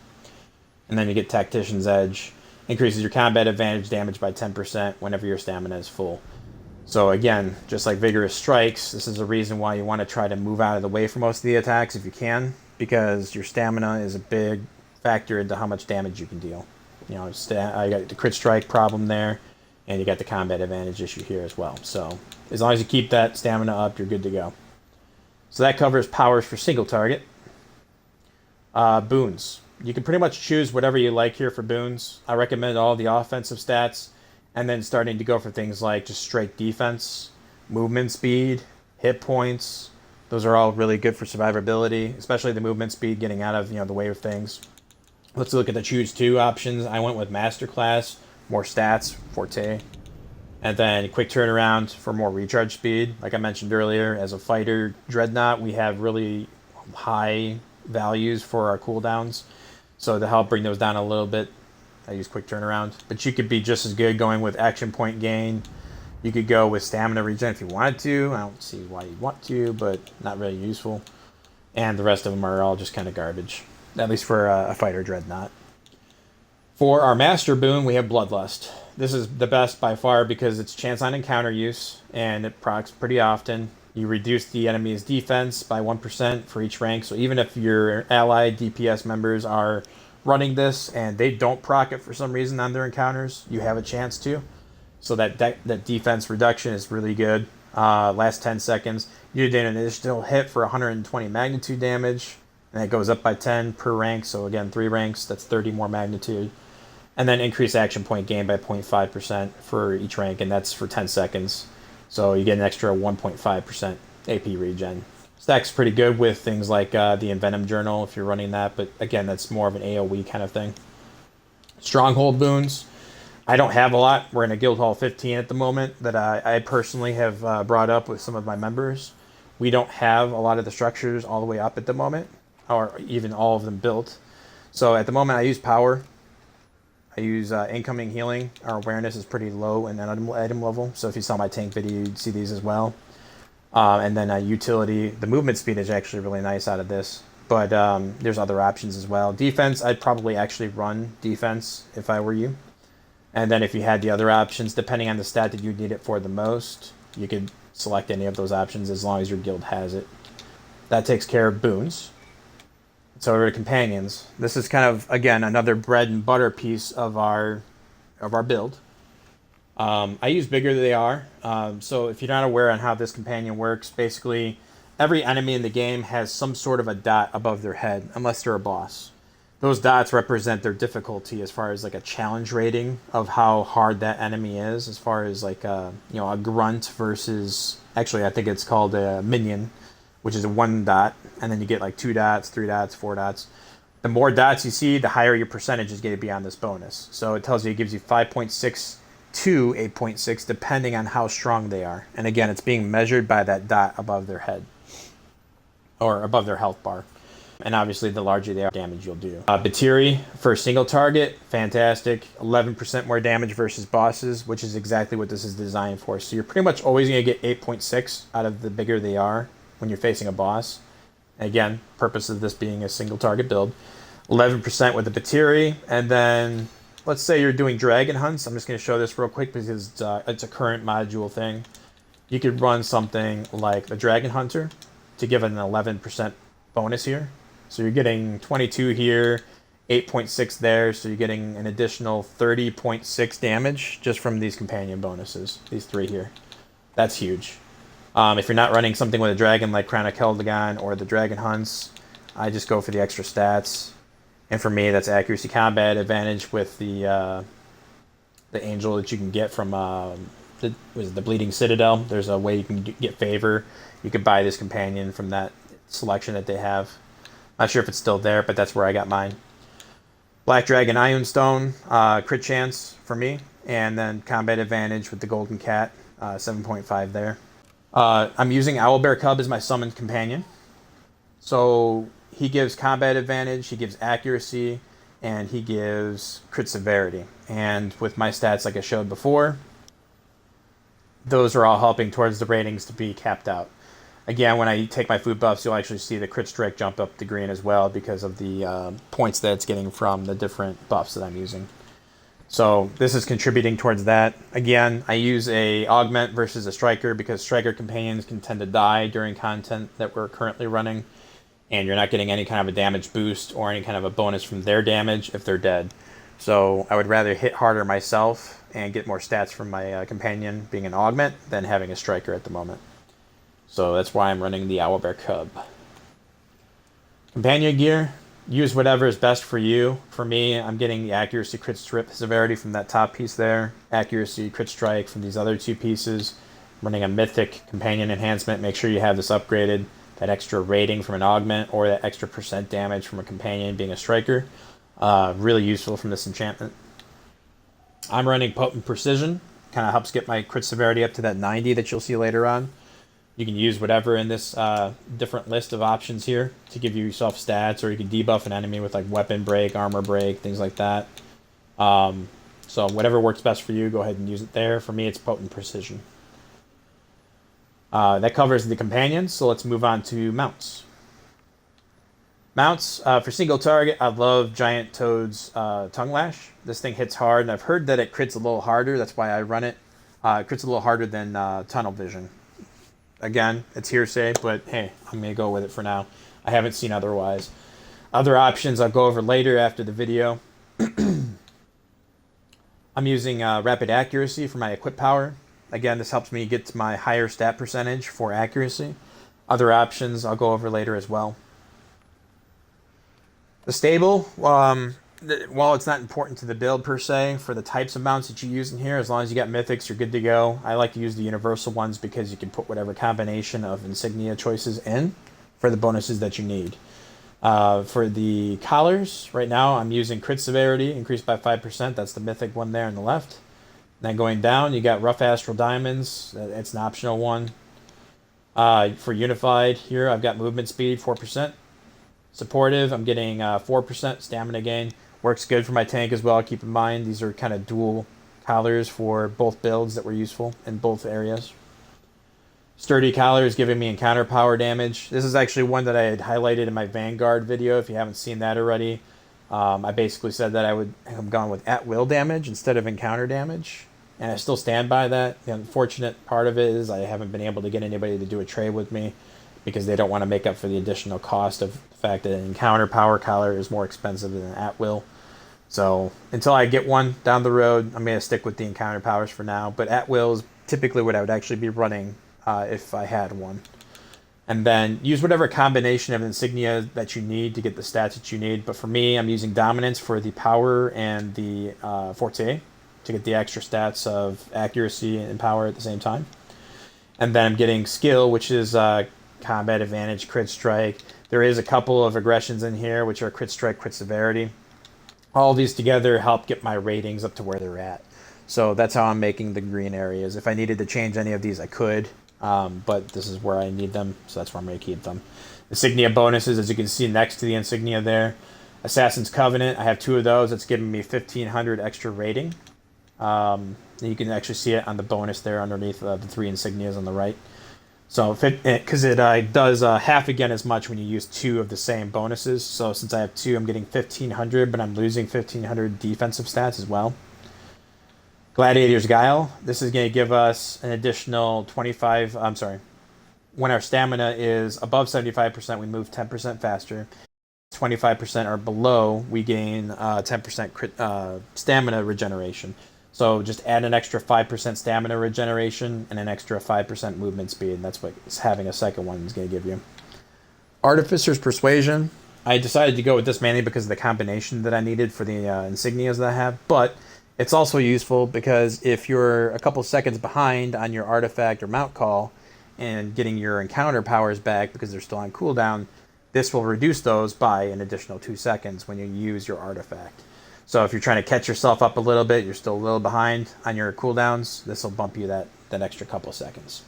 And then you get Tactician's Edge, increases your combat advantage damage by 10% whenever your stamina is full. So again, just like Vigorous Strikes, this is a reason why you want to try to move out of the way for most of the attacks if you can, because your stamina is a big factor into how much damage you can deal. I got the crit strike problem there, and you got the combat advantage issue here as well. So as long as you keep that stamina up, you're good to go. So that covers powers for single target. Boons. You can pretty much choose whatever you like here for boons. I recommend all the offensive stats, and then starting to go for things like just straight defense, movement speed, hit points. Those are all really good for survivability, especially the movement speed, getting out of the way of things. Let's look at the choose two options. I went with Masterclass, more stats, Forte, and then quick turnaround for more recharge speed. Like I mentioned earlier, as a Fighter Dreadnought, we have really high values for our cooldowns. So to help bring those down a little bit, I use quick turnaround. But you could be just as good going with action point gain. You could go with stamina regen if you wanted to. I don't see why you'd want to, but not really useful. And the rest of them are all just kind of garbage, at least for a Fighter Dreadnought. For our Master Boon, we have Bloodlust. This is the best by far because it's chance on encounter use, and it procs pretty often. You reduce the enemy's defense by 1% for each rank, so even if your allied DPS members are running this and they don't proc it for some reason on their encounters, you have a chance to. So that defense reduction is really good. Last 10 seconds, you did an additional hit for 120 magnitude damage, and it goes up by 10 per rank, so again, 3 ranks, that's 30 more magnitude. And then increase action point gain by 0.5% for each rank, and that's for 10 seconds. So you get an extra 1.5% AP regen. Stacks pretty good with things like the Envenom Journal if you're running that, but again, that's more of an AoE kind of thing. Stronghold boons. I don't have a lot. We're in a Guild Hall 15 at the moment that I personally have brought up with some of my members. We don't have a lot of the structures all the way up at the moment, or even all of them built. So at the moment I use power. I use incoming healing. Our awareness is pretty low in item level, so if you saw my tank video, you'd see these as well. And then utility. The movement speed is actually really nice out of this, but there's other options as well. Defense, I'd probably actually run defense if I were you. And then if you had the other options, depending on the stat that you need it for the most, you could select any of those options as long as your guild has it. That takes care of boons. So over to companions. This is kind of, again, another bread and butter piece of our build. I use bigger than they are. So if you're not aware on how this companion works, basically every enemy in the game has some sort of a dot above their head, unless they're a boss. Those dots represent their difficulty as far as like a challenge rating of how hard that enemy is, as far as like a grunt versus, actually I think it's called a minion, which is a 1 dot, and then you get like 2 dots, 3 dots, 4 dots. The more dots you see, the higher your percentage is going to be on this bonus. So it tells you, it gives you 5.6 to 8.6 depending on how strong they are. And again, it's being measured by that dot above their head, or above their health bar. And obviously the larger they are, damage you'll do. Batiri for a single target, fantastic. 11% more damage versus bosses, which is exactly what this is designed for. So you're pretty much always going to get 8.6 out of the bigger they are when you're facing a boss. Again, purpose of this being a single target build. 11% with the Batiri, and then let's say you're doing dragon hunts. I'm just going to show this real quick because it's a current module thing. You could run something like the Dragon Hunter to give it an 11% bonus here. So you're getting 22 here, 8.6 there, so you're getting an additional 30.6 damage just from these companion bonuses, these 3 here. That's huge. If you're not running something with a dragon like Crown of Keldagon or the Dragon Hunts, I just go for the extra stats. And for me, that's accuracy combat advantage with the angel that you can get from the Bleeding Citadel. There's a way you can get favor. You could buy this companion from that selection that they have. Not sure if it's still there, but that's where I got mine. Black Dragon Ion Stone, crit chance for me, and then combat advantage with the Golden Cat, 7.5 there. I'm using Owlbear Cub as my summoned companion. So he gives combat advantage, he gives accuracy, and he gives crit severity. And with my stats like I showed before, those are all helping towards the ratings to be capped out. Again, when I take my food buffs, you'll actually see the crit strike jump up to green as well because of the points that it's getting from the different buffs that I'm using. So this is contributing towards that. Again, I use a augment versus a striker because striker companions can tend to die during content that we're currently running, and you're not getting any kind of a damage boost or any kind of a bonus from their damage if they're dead. So I would rather hit harder myself and get more stats from my companion being an augment than having a striker at the moment. So that's why I'm running the Owlbear Cub. Companion gear, use whatever is best for you. For me, I'm getting the accuracy crit strip severity from that top piece there, accuracy crit strike from these other 2 pieces. I'm running a mythic companion enhancement. Make sure you have this upgraded. That extra rating from an augment or that extra % damage from a companion being a striker. Really useful from this enchantment. I'm running Potent Precision. Kind of helps get my crit severity up to that 90 that you'll see later on. You can use whatever in this different list of options here to give yourself stats, or you can debuff an enemy with like weapon break, armor break, things like that. So whatever works best for you, go ahead and use it there. For me, it's Potent Precision. That covers the companions, so let's move on to mounts. Mounts, for single target, I love Giant Toad's Tongue Lash. This thing hits hard, and I've heard that it crits a little harder. That's why I run it. It crits a little harder than Tunnel Vision. Again, it's hearsay, but hey, I'm going to go with it for now. I haven't seen otherwise. Other options I'll go over later after the video. I'm using Rapid Accuracy for my equip power. Again, this helps me get to my higher stat percentage for accuracy. Other options I'll go over later as well. The stable, while it's not important to the build per se, for the types of mounts that you use in here, as long as you got mythics, you're good to go. I like to use the universal ones because you can put whatever combination of insignia choices in for the bonuses that you need. For the collars, right now I'm using crit severity, increased by 5%. That's the mythic one there on the left. Then going down, you got rough astral diamonds. It's an optional one. For unified, here I've got movement speed, 4%. Supportive, I'm getting 4% stamina gain. Works good for my tank as well. Keep in mind, these are kind of dual collars for both builds that were useful in both areas. Sturdy collar is giving me encounter power damage. This is actually one that I had highlighted in my Vanguard video. If you haven't seen that already, I basically said that I'm going with at-will damage instead of encounter damage. And I still stand by that. The unfortunate part of it is I haven't been able to get anybody to do a trade with me because they don't want to make up for the additional cost of the fact that an encounter power collar is more expensive than an at-will. So until I get one down the road, I'm going to stick with the encounter powers for now. But at-will is typically what I would actually be running if I had one. And then use whatever combination of insignia that you need to get the stats that you need. But for me, I'm using dominance for the power and the forte to get the extra stats of accuracy and power at the same time. And then I'm getting skill, which is combat advantage, crit strike. There is a couple of aggressions in here, which are crit strike, crit severity. All these together help get my ratings up to where they're at. So that's how I'm making the green areas. If I needed to change any of these, I could. But this is where I need them, so that's where I'm going to keep them. Insignia bonuses, as you can see next to the insignia there. Assassin's Covenant, I have 2 of those. It's giving me 1,500 extra rating. You can actually see it on the bonus there underneath the 3 insignias on the right. So, because it does half again as much when you use 2 of the same bonuses. So since I have 2, I'm getting 1,500, but I'm losing 1,500 defensive stats as well. Gladiator's Guile. This is going to give us an additional 25... I'm sorry. When our stamina is above 75%, we move 10% faster. 25% or below, we gain 10% stamina regeneration. So just add an extra 5% stamina regeneration and an extra 5% movement speed. And that's what having a second one is going to give you. Artificer's Persuasion. I decided to go with this mainly because of the combination that I needed for the insignias that I have. But it's also useful because if you're a couple seconds behind on your artifact or mount call and getting your encounter powers back because they're still on cooldown, this will reduce those by an additional 2 seconds when you use your artifact. So if you're trying to catch yourself up a little bit, you're still a little behind on your cooldowns, this will bump you that extra couple seconds.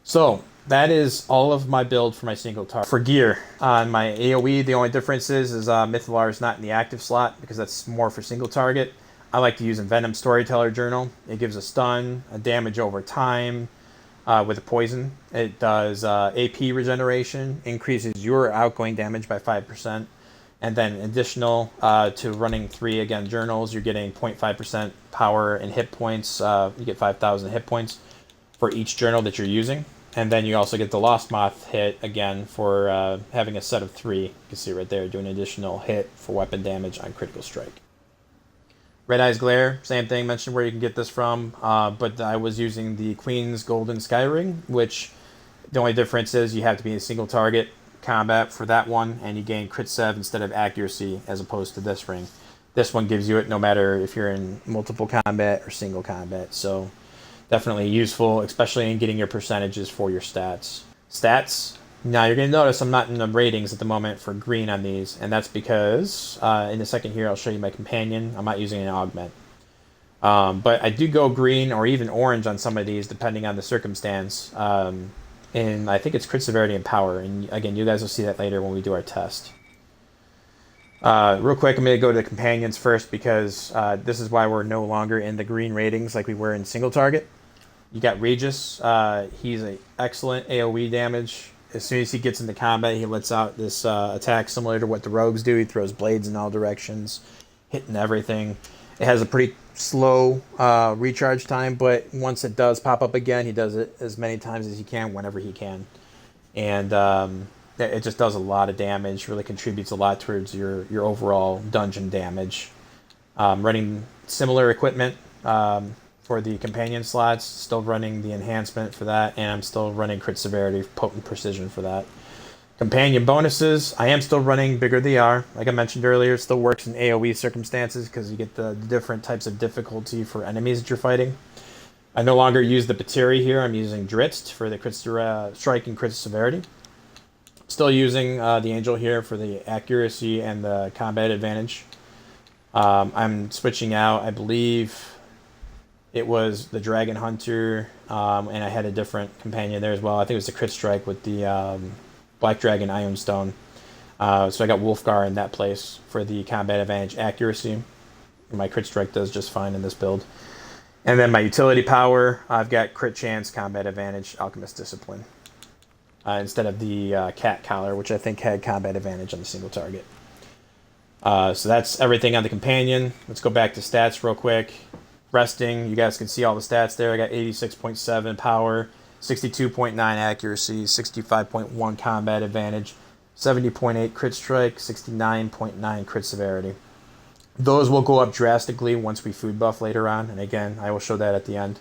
So that is all of my build for my single target. For gear, on my AoE, the only difference is Mythalar is not in the active slot because that's more for single target. I like to use Envenom Storyteller Journal. It gives a stun, a damage over time with a poison. It does AP regeneration, increases your outgoing damage by 5%. And then additional to running 3, again, journals, you're getting 0.5% power and hit points. You get 5,000 hit points for each journal that you're using. And then you also get the Lost Moth hit, again, for having a set of 3. You can see right there, doing an additional hit for weapon damage on critical strike. Red Eyes Glare, same thing, mentioned where you can get this from. But I was using the Queen's Golden Sky Ring, which the only difference is you have to be a single target combat for that one, and you gain crit sev instead of accuracy as opposed to this ring. This one gives you it no matter if you're in multiple combat or single combat, so definitely useful, especially in getting your percentages for your stats. Stats, now you're going to notice I'm not in the ratings at the moment for green on these, and that's because in a second here I'll show you my companion. I'm not using an augment. But I do go green or even orange on some of these depending on the circumstance. And I think it's crit severity and power. And again, you guys will see that later when we do our test. Real quick, I'm going to go to the companions first because this is why we're no longer in the green ratings like we were in single target. You got Regis. He's an excellent AoE damage as soon as he gets into combat, he lets out this attack similar to what the rogues do. He throws blades in all directions, hitting everything. It has a pretty slow recharge time, but once it does pop up again, he does it as many times as he can, whenever he can. And it just does a lot of damage, really contributes a lot towards your overall dungeon damage. Running similar equipment for the companion slots, still running the enhancement for that, and I'm still running crit severity, potent precision for that. Companion bonuses, I am still running Bigger They Are. Like I mentioned earlier, it still works in AoE circumstances because you get the different types of difficulty for enemies that you're fighting. I no longer use the Pateri here. I'm using Dritz for the crit strike and crit severity. Still using the Angel here for the accuracy and the combat advantage. I'm switching out, I believe it was the Dragon Hunter, and I had a different companion there as well. I think it was the crit strike with the Black Dragon Ironstone. So I got Wolfgar in that place for the combat advantage accuracy. My crit strike does just fine in this build. And then my utility power, I've got crit chance, combat advantage, alchemist discipline. Instead of the cat collar, which I think had combat advantage on the single target. So that's everything on the companion. Let's go back to stats real quick. Resting, you guys can see all the stats there. I got 86.7 power, 62.9 accuracy, 65.1 combat advantage, 70.8 crit strike, 69.9 crit severity. Those will go up drastically once we food buff later on, and again, I will show that at the end.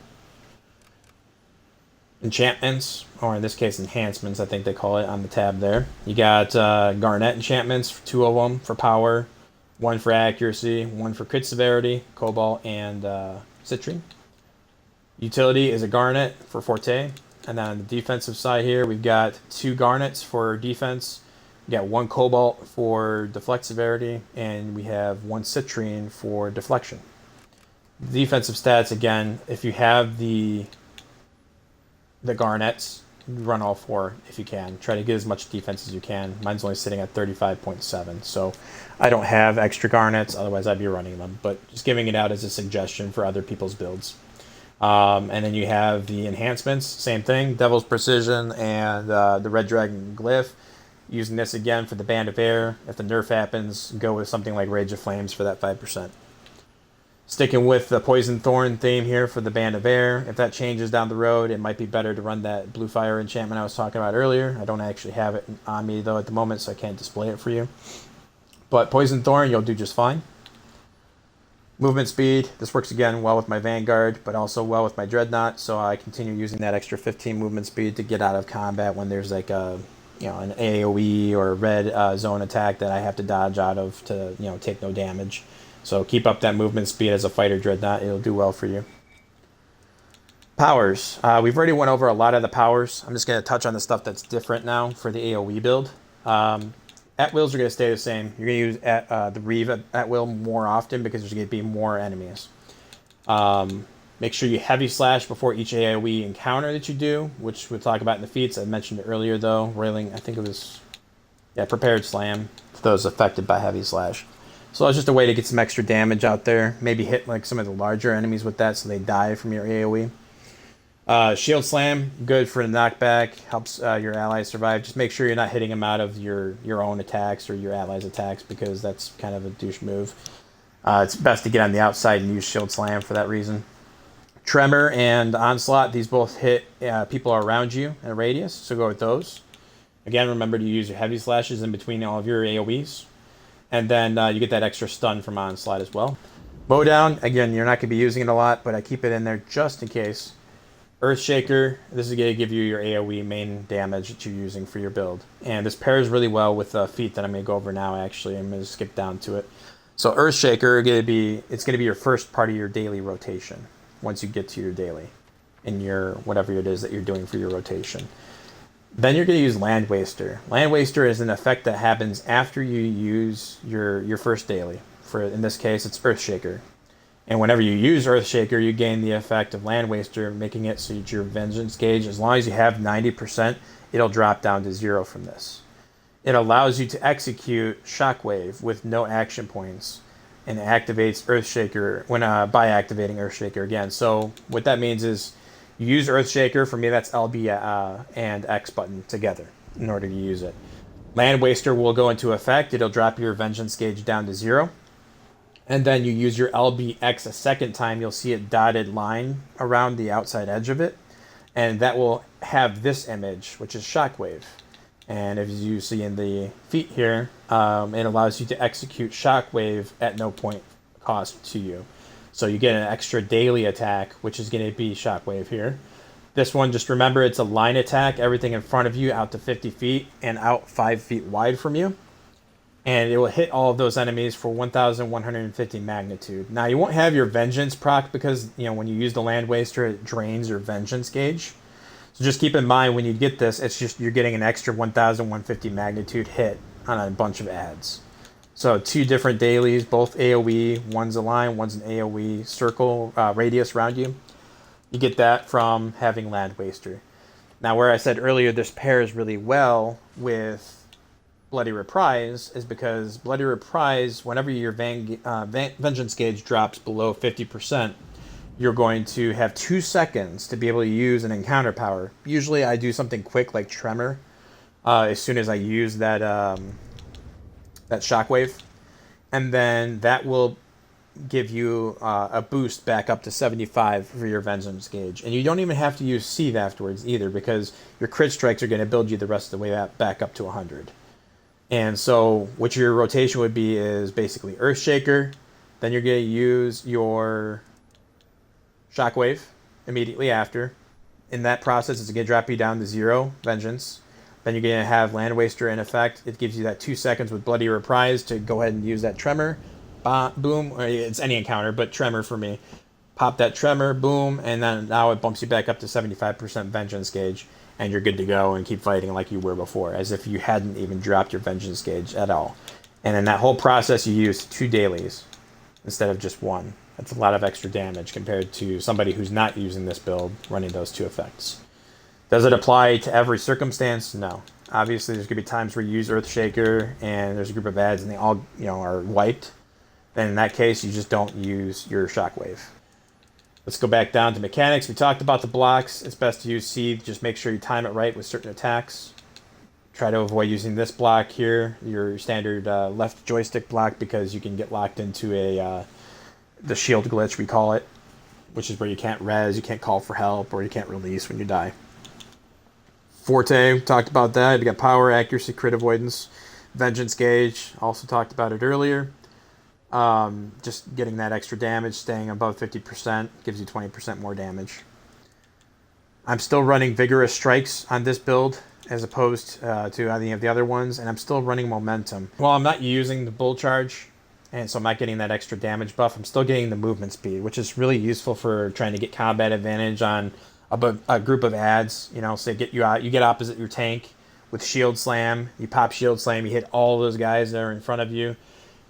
Enchantments, or in this case enhancements, I think they call it on the tab there. You got Garnet enchantments, 2 of them for power, 1 for accuracy, 1 for crit severity, Cobalt, and Citrine. Utility is a Garnet for Forte. And then on the defensive side here, we've got 2 Garnets for defense. We got 1 Cobalt for deflect severity, and we have 1 Citrine for deflection. Defensive stats, again, if you have the Garnets, run all 4 if you can. Try to get as much defense as you can. Mine's only sitting at 35.7, so I don't have extra Garnets, otherwise I'd be running them. But just giving it out as a suggestion for other people's builds. And then you have the enhancements, same thing, Devil's Precision and the Red Dragon Glyph. Using this again for the Band of Air. If the nerf happens, go with something like Rage of Flames for that 5%. Sticking with the Poison Thorn theme here for the Band of Air. If that changes down the road, it might be better to run that Blue Fire enchantment I was talking about earlier. I don't actually have it on me though at the moment, so I can't display it for you. But Poison Thorn, you'll do just fine. Movement speed, this works again well with my Vanguard, but also well with my Dreadnought, so I continue using that extra 15 movement speed to get out of combat when there's like a, an AoE or a red zone attack that I have to dodge out of to, take no damage. So keep up that movement speed as a Fighter Dreadnought. It'll do well for you. Powers. We've already went over a lot of the powers. I'm just going to touch on the stuff that's different now for the AoE build. At-wills are going to stay the same. You're going to use the Reeve at-will more often because there's going to be more enemies. Make sure you heavy slash before each AoE encounter that you do, which we'll talk about in the feats. I mentioned it earlier, though. Railing, I think it was, Prepared Slam for those affected by heavy slash. So that's just a way to get some extra damage out there. Maybe hit like some of the larger enemies with that so they die from your AoE. Shield Slam, good for the knockback, helps your allies survive. Just make sure you're not hitting them out of your own attacks or your allies' attacks because that's kind of a douche move. It's best to get on the outside and use Shield Slam for that reason. Tremor and Onslaught, these both hit people around you in a radius, so go with those. Again, remember to use your heavy slashes in between all of your AoEs. And then you get that extra stun from Onslaught as well. Mowdown, again, you're not going to be using it a lot, but I keep it in there just in case. Earthshaker, this is going to give you your AoE main damage that you're using for your build. And this pairs really well with the feat that I'm going to go over now, actually. I'm going to skip down to it. So Earthshaker, it's going to be your first part of your daily rotation once you get to your daily in your whatever it is that you're doing for your rotation. Then you're going to use Land Waster. Land Waster is an effect that happens after you use your first daily. In this case, it's Earthshaker. And whenever you use Earthshaker, you gain the effect of Land Waster, making it so that your Vengeance gauge, as long as you have 90%, it'll drop down to 0 from this. It allows you to execute Shockwave with no action points and activates Earthshaker by activating Earthshaker again. So what that means is you use Earthshaker. For me, that's LB and X button together. in order to use it. Land Waster will go into effect. It'll drop your Vengeance gauge down to 0. And then you use your LBX a second time. You'll see a dotted line around the outside edge of it. And that will have this image, which is Shockwave. And as you see in the feat here, it allows you to execute Shockwave at no point cost to you. So you get an extra daily attack, which is going to be Shockwave here. This one, just remember, it's a line attack. Everything in front of you out to 50 feet and out 5 feet wide from you. And it will hit all of those enemies for 1,150 magnitude. Now, you won't have your Vengeance proc because, you know, when you use the Land Waster, it drains your Vengeance gauge. So just keep in mind when you get this, it's just you're getting an extra 1,150 magnitude hit on a bunch of adds. So 2 different dailies, both AoE. One's a line, one's an AoE circle radius around you. You get that from having Land Waster. Now, where I said earlier this pairs really well with Bloody Reprise is because Bloody Reprise, whenever your Vengeance gauge drops below 50%, you're going to have 2 seconds to be able to use an encounter power. Usually I do something quick like Tremor as soon as I use that, that Shockwave. And then that will give you a boost back up to 75 for your Vengeance gauge. And you don't even have to use Seethe afterwards either because your crit strikes are going to build you the rest of the way back up to 100. And so what your rotation would be is basically Earthshaker. Then you're going to use your Shockwave immediately after. In that process, it's going to drop you down to 0 Vengeance. Then you're going to have Land Waster in effect. It gives you that 2 seconds with Bloody Reprise to go ahead and use that Tremor. Boom. Or it's any encounter, but Tremor for me. Pop that Tremor, boom, and then now it bumps you back up to 75% Vengeance gauge. And you're good to go and keep fighting like you were before, as if you hadn't even dropped your Vengeance gauge at all. And in that whole process, you use 2 dailies instead of just 1. That's a lot of extra damage compared to somebody who's not using this build running those 2 effects. Does it apply to every circumstance? No. Obviously, there's going to be times where you use Earthshaker and there's a group of adds and they all, you know, are wiped. Then in that case, you just don't use your Shockwave. Let's go back down to mechanics. We talked about the blocks. It's best to use Seethe. Just make sure you time it right with certain attacks. Try to avoid using this block here, your standard left joystick block, because you can get locked into the shield glitch, we call it, which is where you can't res, you can't call for help, or you can't release when you die. Forte, we talked about that. You got power, accuracy, crit avoidance. Vengeance gauge, also talked about it earlier. Just getting that extra damage, staying above 50% gives you 20% more damage. I'm still running Vigorous Strikes on this build as opposed to any of the other ones, and I'm still running Momentum. Well, I'm not using the Bull Charge, and so I'm not getting that extra damage buff. I'm still getting the movement speed, which is really useful for trying to get combat advantage on a group of adds. You know, say get you out, you get opposite your tank with Shield Slam, you pop Shield Slam, you hit all those guys that are in front of you.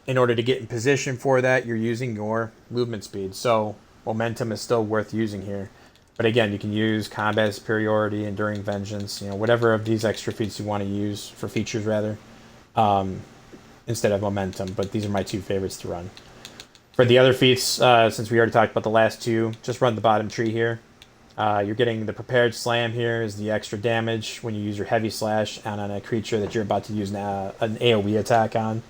In order to get in position for that, you're using your movement speed. So Momentum is still worth using here. But again, you can use Combat Superiority, Enduring Vengeance, you know, whatever of these extra feats you want to use, for features rather, instead of Momentum. But these are my 2 favorites to run. For the other feats, since we already talked about the last 2, just run the bottom tree here. You're getting the Prepared Slam here is the extra damage when you use your Heavy Slash on a creature that you're about to use an AoE attack on.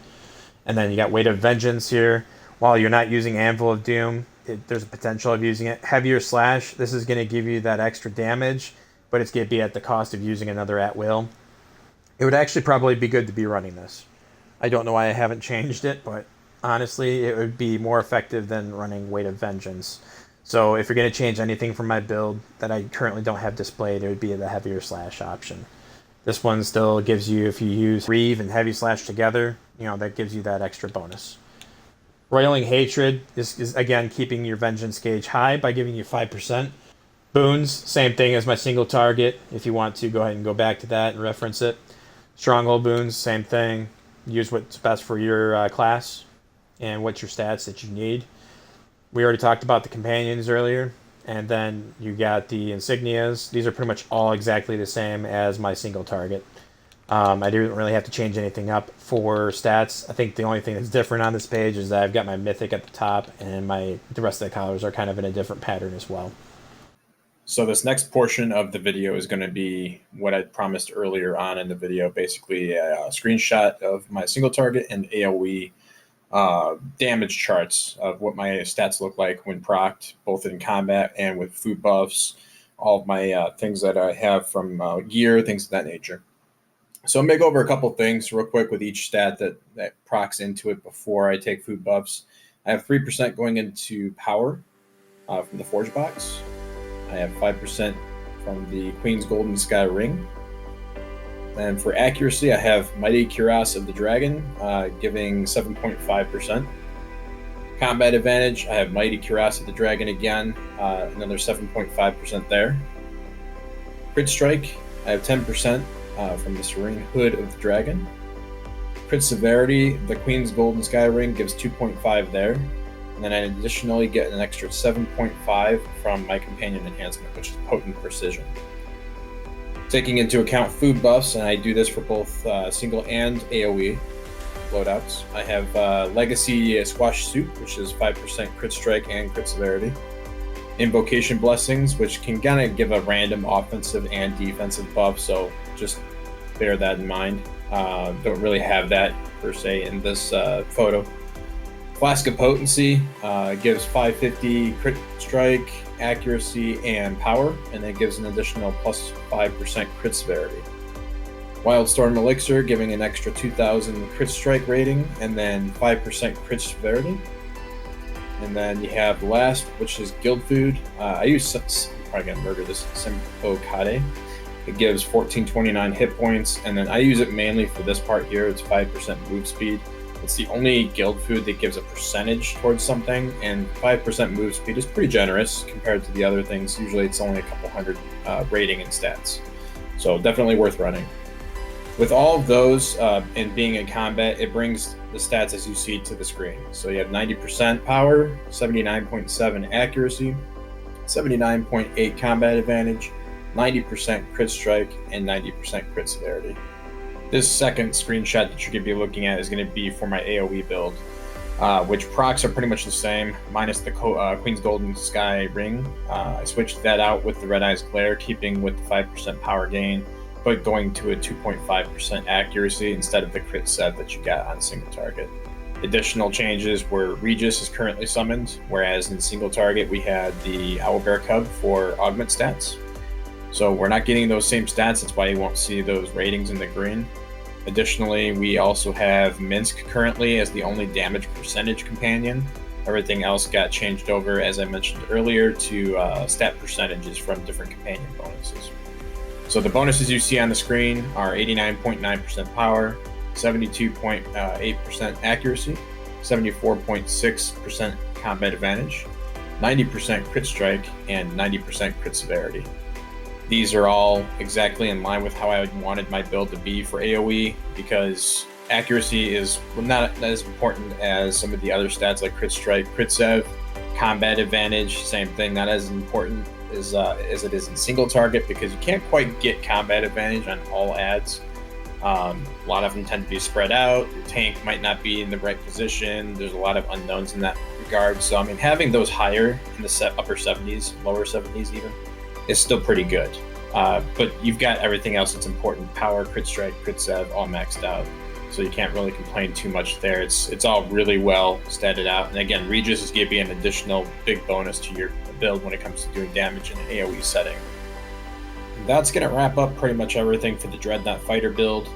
And then you got Weight of Vengeance here. While you're not using Anvil of Doom, there's a potential of using it. Heavier Slash, this is going to give you that extra damage, but it's going to be at the cost of using another at will. It would actually probably be good to be running this. I don't know why I haven't changed it, but honestly, it would be more effective than running Weight of Vengeance. So if you're going to change anything from my build that I currently don't have displayed, it would be the Heavier Slash option. This one still gives you, if you use Reeve and Heavy Slash together, you know, that gives you that extra bonus. Roiling Hatred is again keeping your Vengeance gauge high by giving you 5%. Boons, same thing as my single target. If you want to, go ahead and go back to that and reference it. Stronghold Boons, same thing. Use what's best for your class and what's your stats that you need. We already talked about the companions earlier. And then you got the Insignias. These are pretty much all exactly the same as my single target. I didn't really have to change anything up for stats. I think the only thing that's different on this page is that I've got my Mythic at the top, and the rest of the colors are kind of in a different pattern as well. So this next portion of the video is going to be what I promised earlier on in the video, basically a screenshot of my single target and AoE damage charts of what my stats look like when procced, both in combat and with food buffs, all of my things that I have from gear, things of that nature. So I'm going to go over a couple things real quick with each stat that procs into it before I take food buffs. I have 3% going into power from the Forge box. I have 5% from the Queen's Golden Sky Ring. And for accuracy, I have Mighty Cuirass of the Dragon, giving 7.5%. Combat advantage, I have Mighty Cuirass of the Dragon again, another 7.5% there. Crit strike, I have 10% from the Serene Hood of the Dragon. Crit severity, the Queen's Golden Sky Ring gives 2.5 there. And then I additionally get an extra 7.5 from my companion enhancement, which is Potent Precision. Taking into account food buffs, and I do this for both single and AoE loadouts, I have Legacy Squash Soup, which is 5% crit strike and crit severity. Invocation Blessings, which can kind of give a random offensive and defensive buff, so just bear that in mind. Don't really have that per se in this photo. Flask of Potency gives 550 crit strike, accuracy, and power, and it gives an additional plus 5% crit severity. Wildstorm Elixir giving an extra 2000 crit strike rating, and then 5% crit severity. And then you have the last, which is Guild Food. I use, I'm probably gonna murder this, Sempo Kade. It gives 1429 hit points, and then I use it mainly for this part here. It's 5% move speed. It's the only guild food that gives a percentage towards something, and 5% move speed is pretty generous compared to the other things. Usually it's only a couple hundred rating and stats. So definitely worth running. With all of those and being in combat, it brings the stats as you see to the screen. So you have 90% power, 79.7 accuracy, 79.8 combat advantage, 90% crit strike, and 90% crit severity. This second screenshot that you're going to be looking at is going to be for my AoE build, which procs are pretty much the same, minus the Queen's Golden Sky Ring. I switched that out with the Red Eyes Glare, keeping with the 5% power gain, but going to a 2.5% accuracy instead of the crit set that you got on single target. Additional changes were Regis is currently summoned, whereas in single target we had the Owlbear Cub for augment stats. So we're not getting those same stats, that's why you won't see those ratings in the green. Additionally, we also have Minsk currently as the only damage percentage companion. Everything else got changed over, as I mentioned earlier, to stat percentages from different companion bonuses. So the bonuses you see on the screen are 89.9% power, 72.8% accuracy, 74.6% combat advantage, 90% crit strike, and 90% crit severity. These are all exactly in line with how I wanted my build to be for AoE, because accuracy is not as important as some of the other stats like crit strike, crit sev. Combat advantage, same thing, not as important as it is in single target, because you can't quite get combat advantage on all adds. A lot of them tend to be spread out. Your tank might not be in the right position. There's a lot of unknowns in that regard. So I mean, having those higher in the upper 70s, lower 70s even, is still pretty good. But you've got everything else that's important: power, crit strike, crit sev, all maxed out. So you can't really complain too much there. It's all really well statted out. And again, Regis is giving you an additional big bonus to your build when it comes to doing damage in an AoE setting. That's going to wrap up pretty much everything for the Dreadnought Fighter build.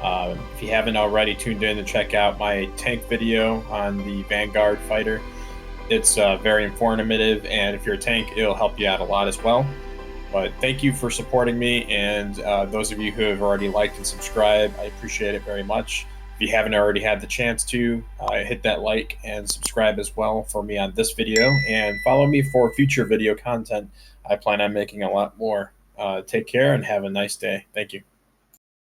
If you haven't already tuned in to check out my tank video on the Vanguard Fighter, it's very informative, and if you're a tank, it'll help you out a lot as well. But thank you for supporting me, and those of you who have already liked and subscribed, I appreciate it very much. If you haven't already had the chance to, hit that like and subscribe as well for me on this video, and follow me for future video content. I plan on making a lot more. Take care and have a nice day. Thank you.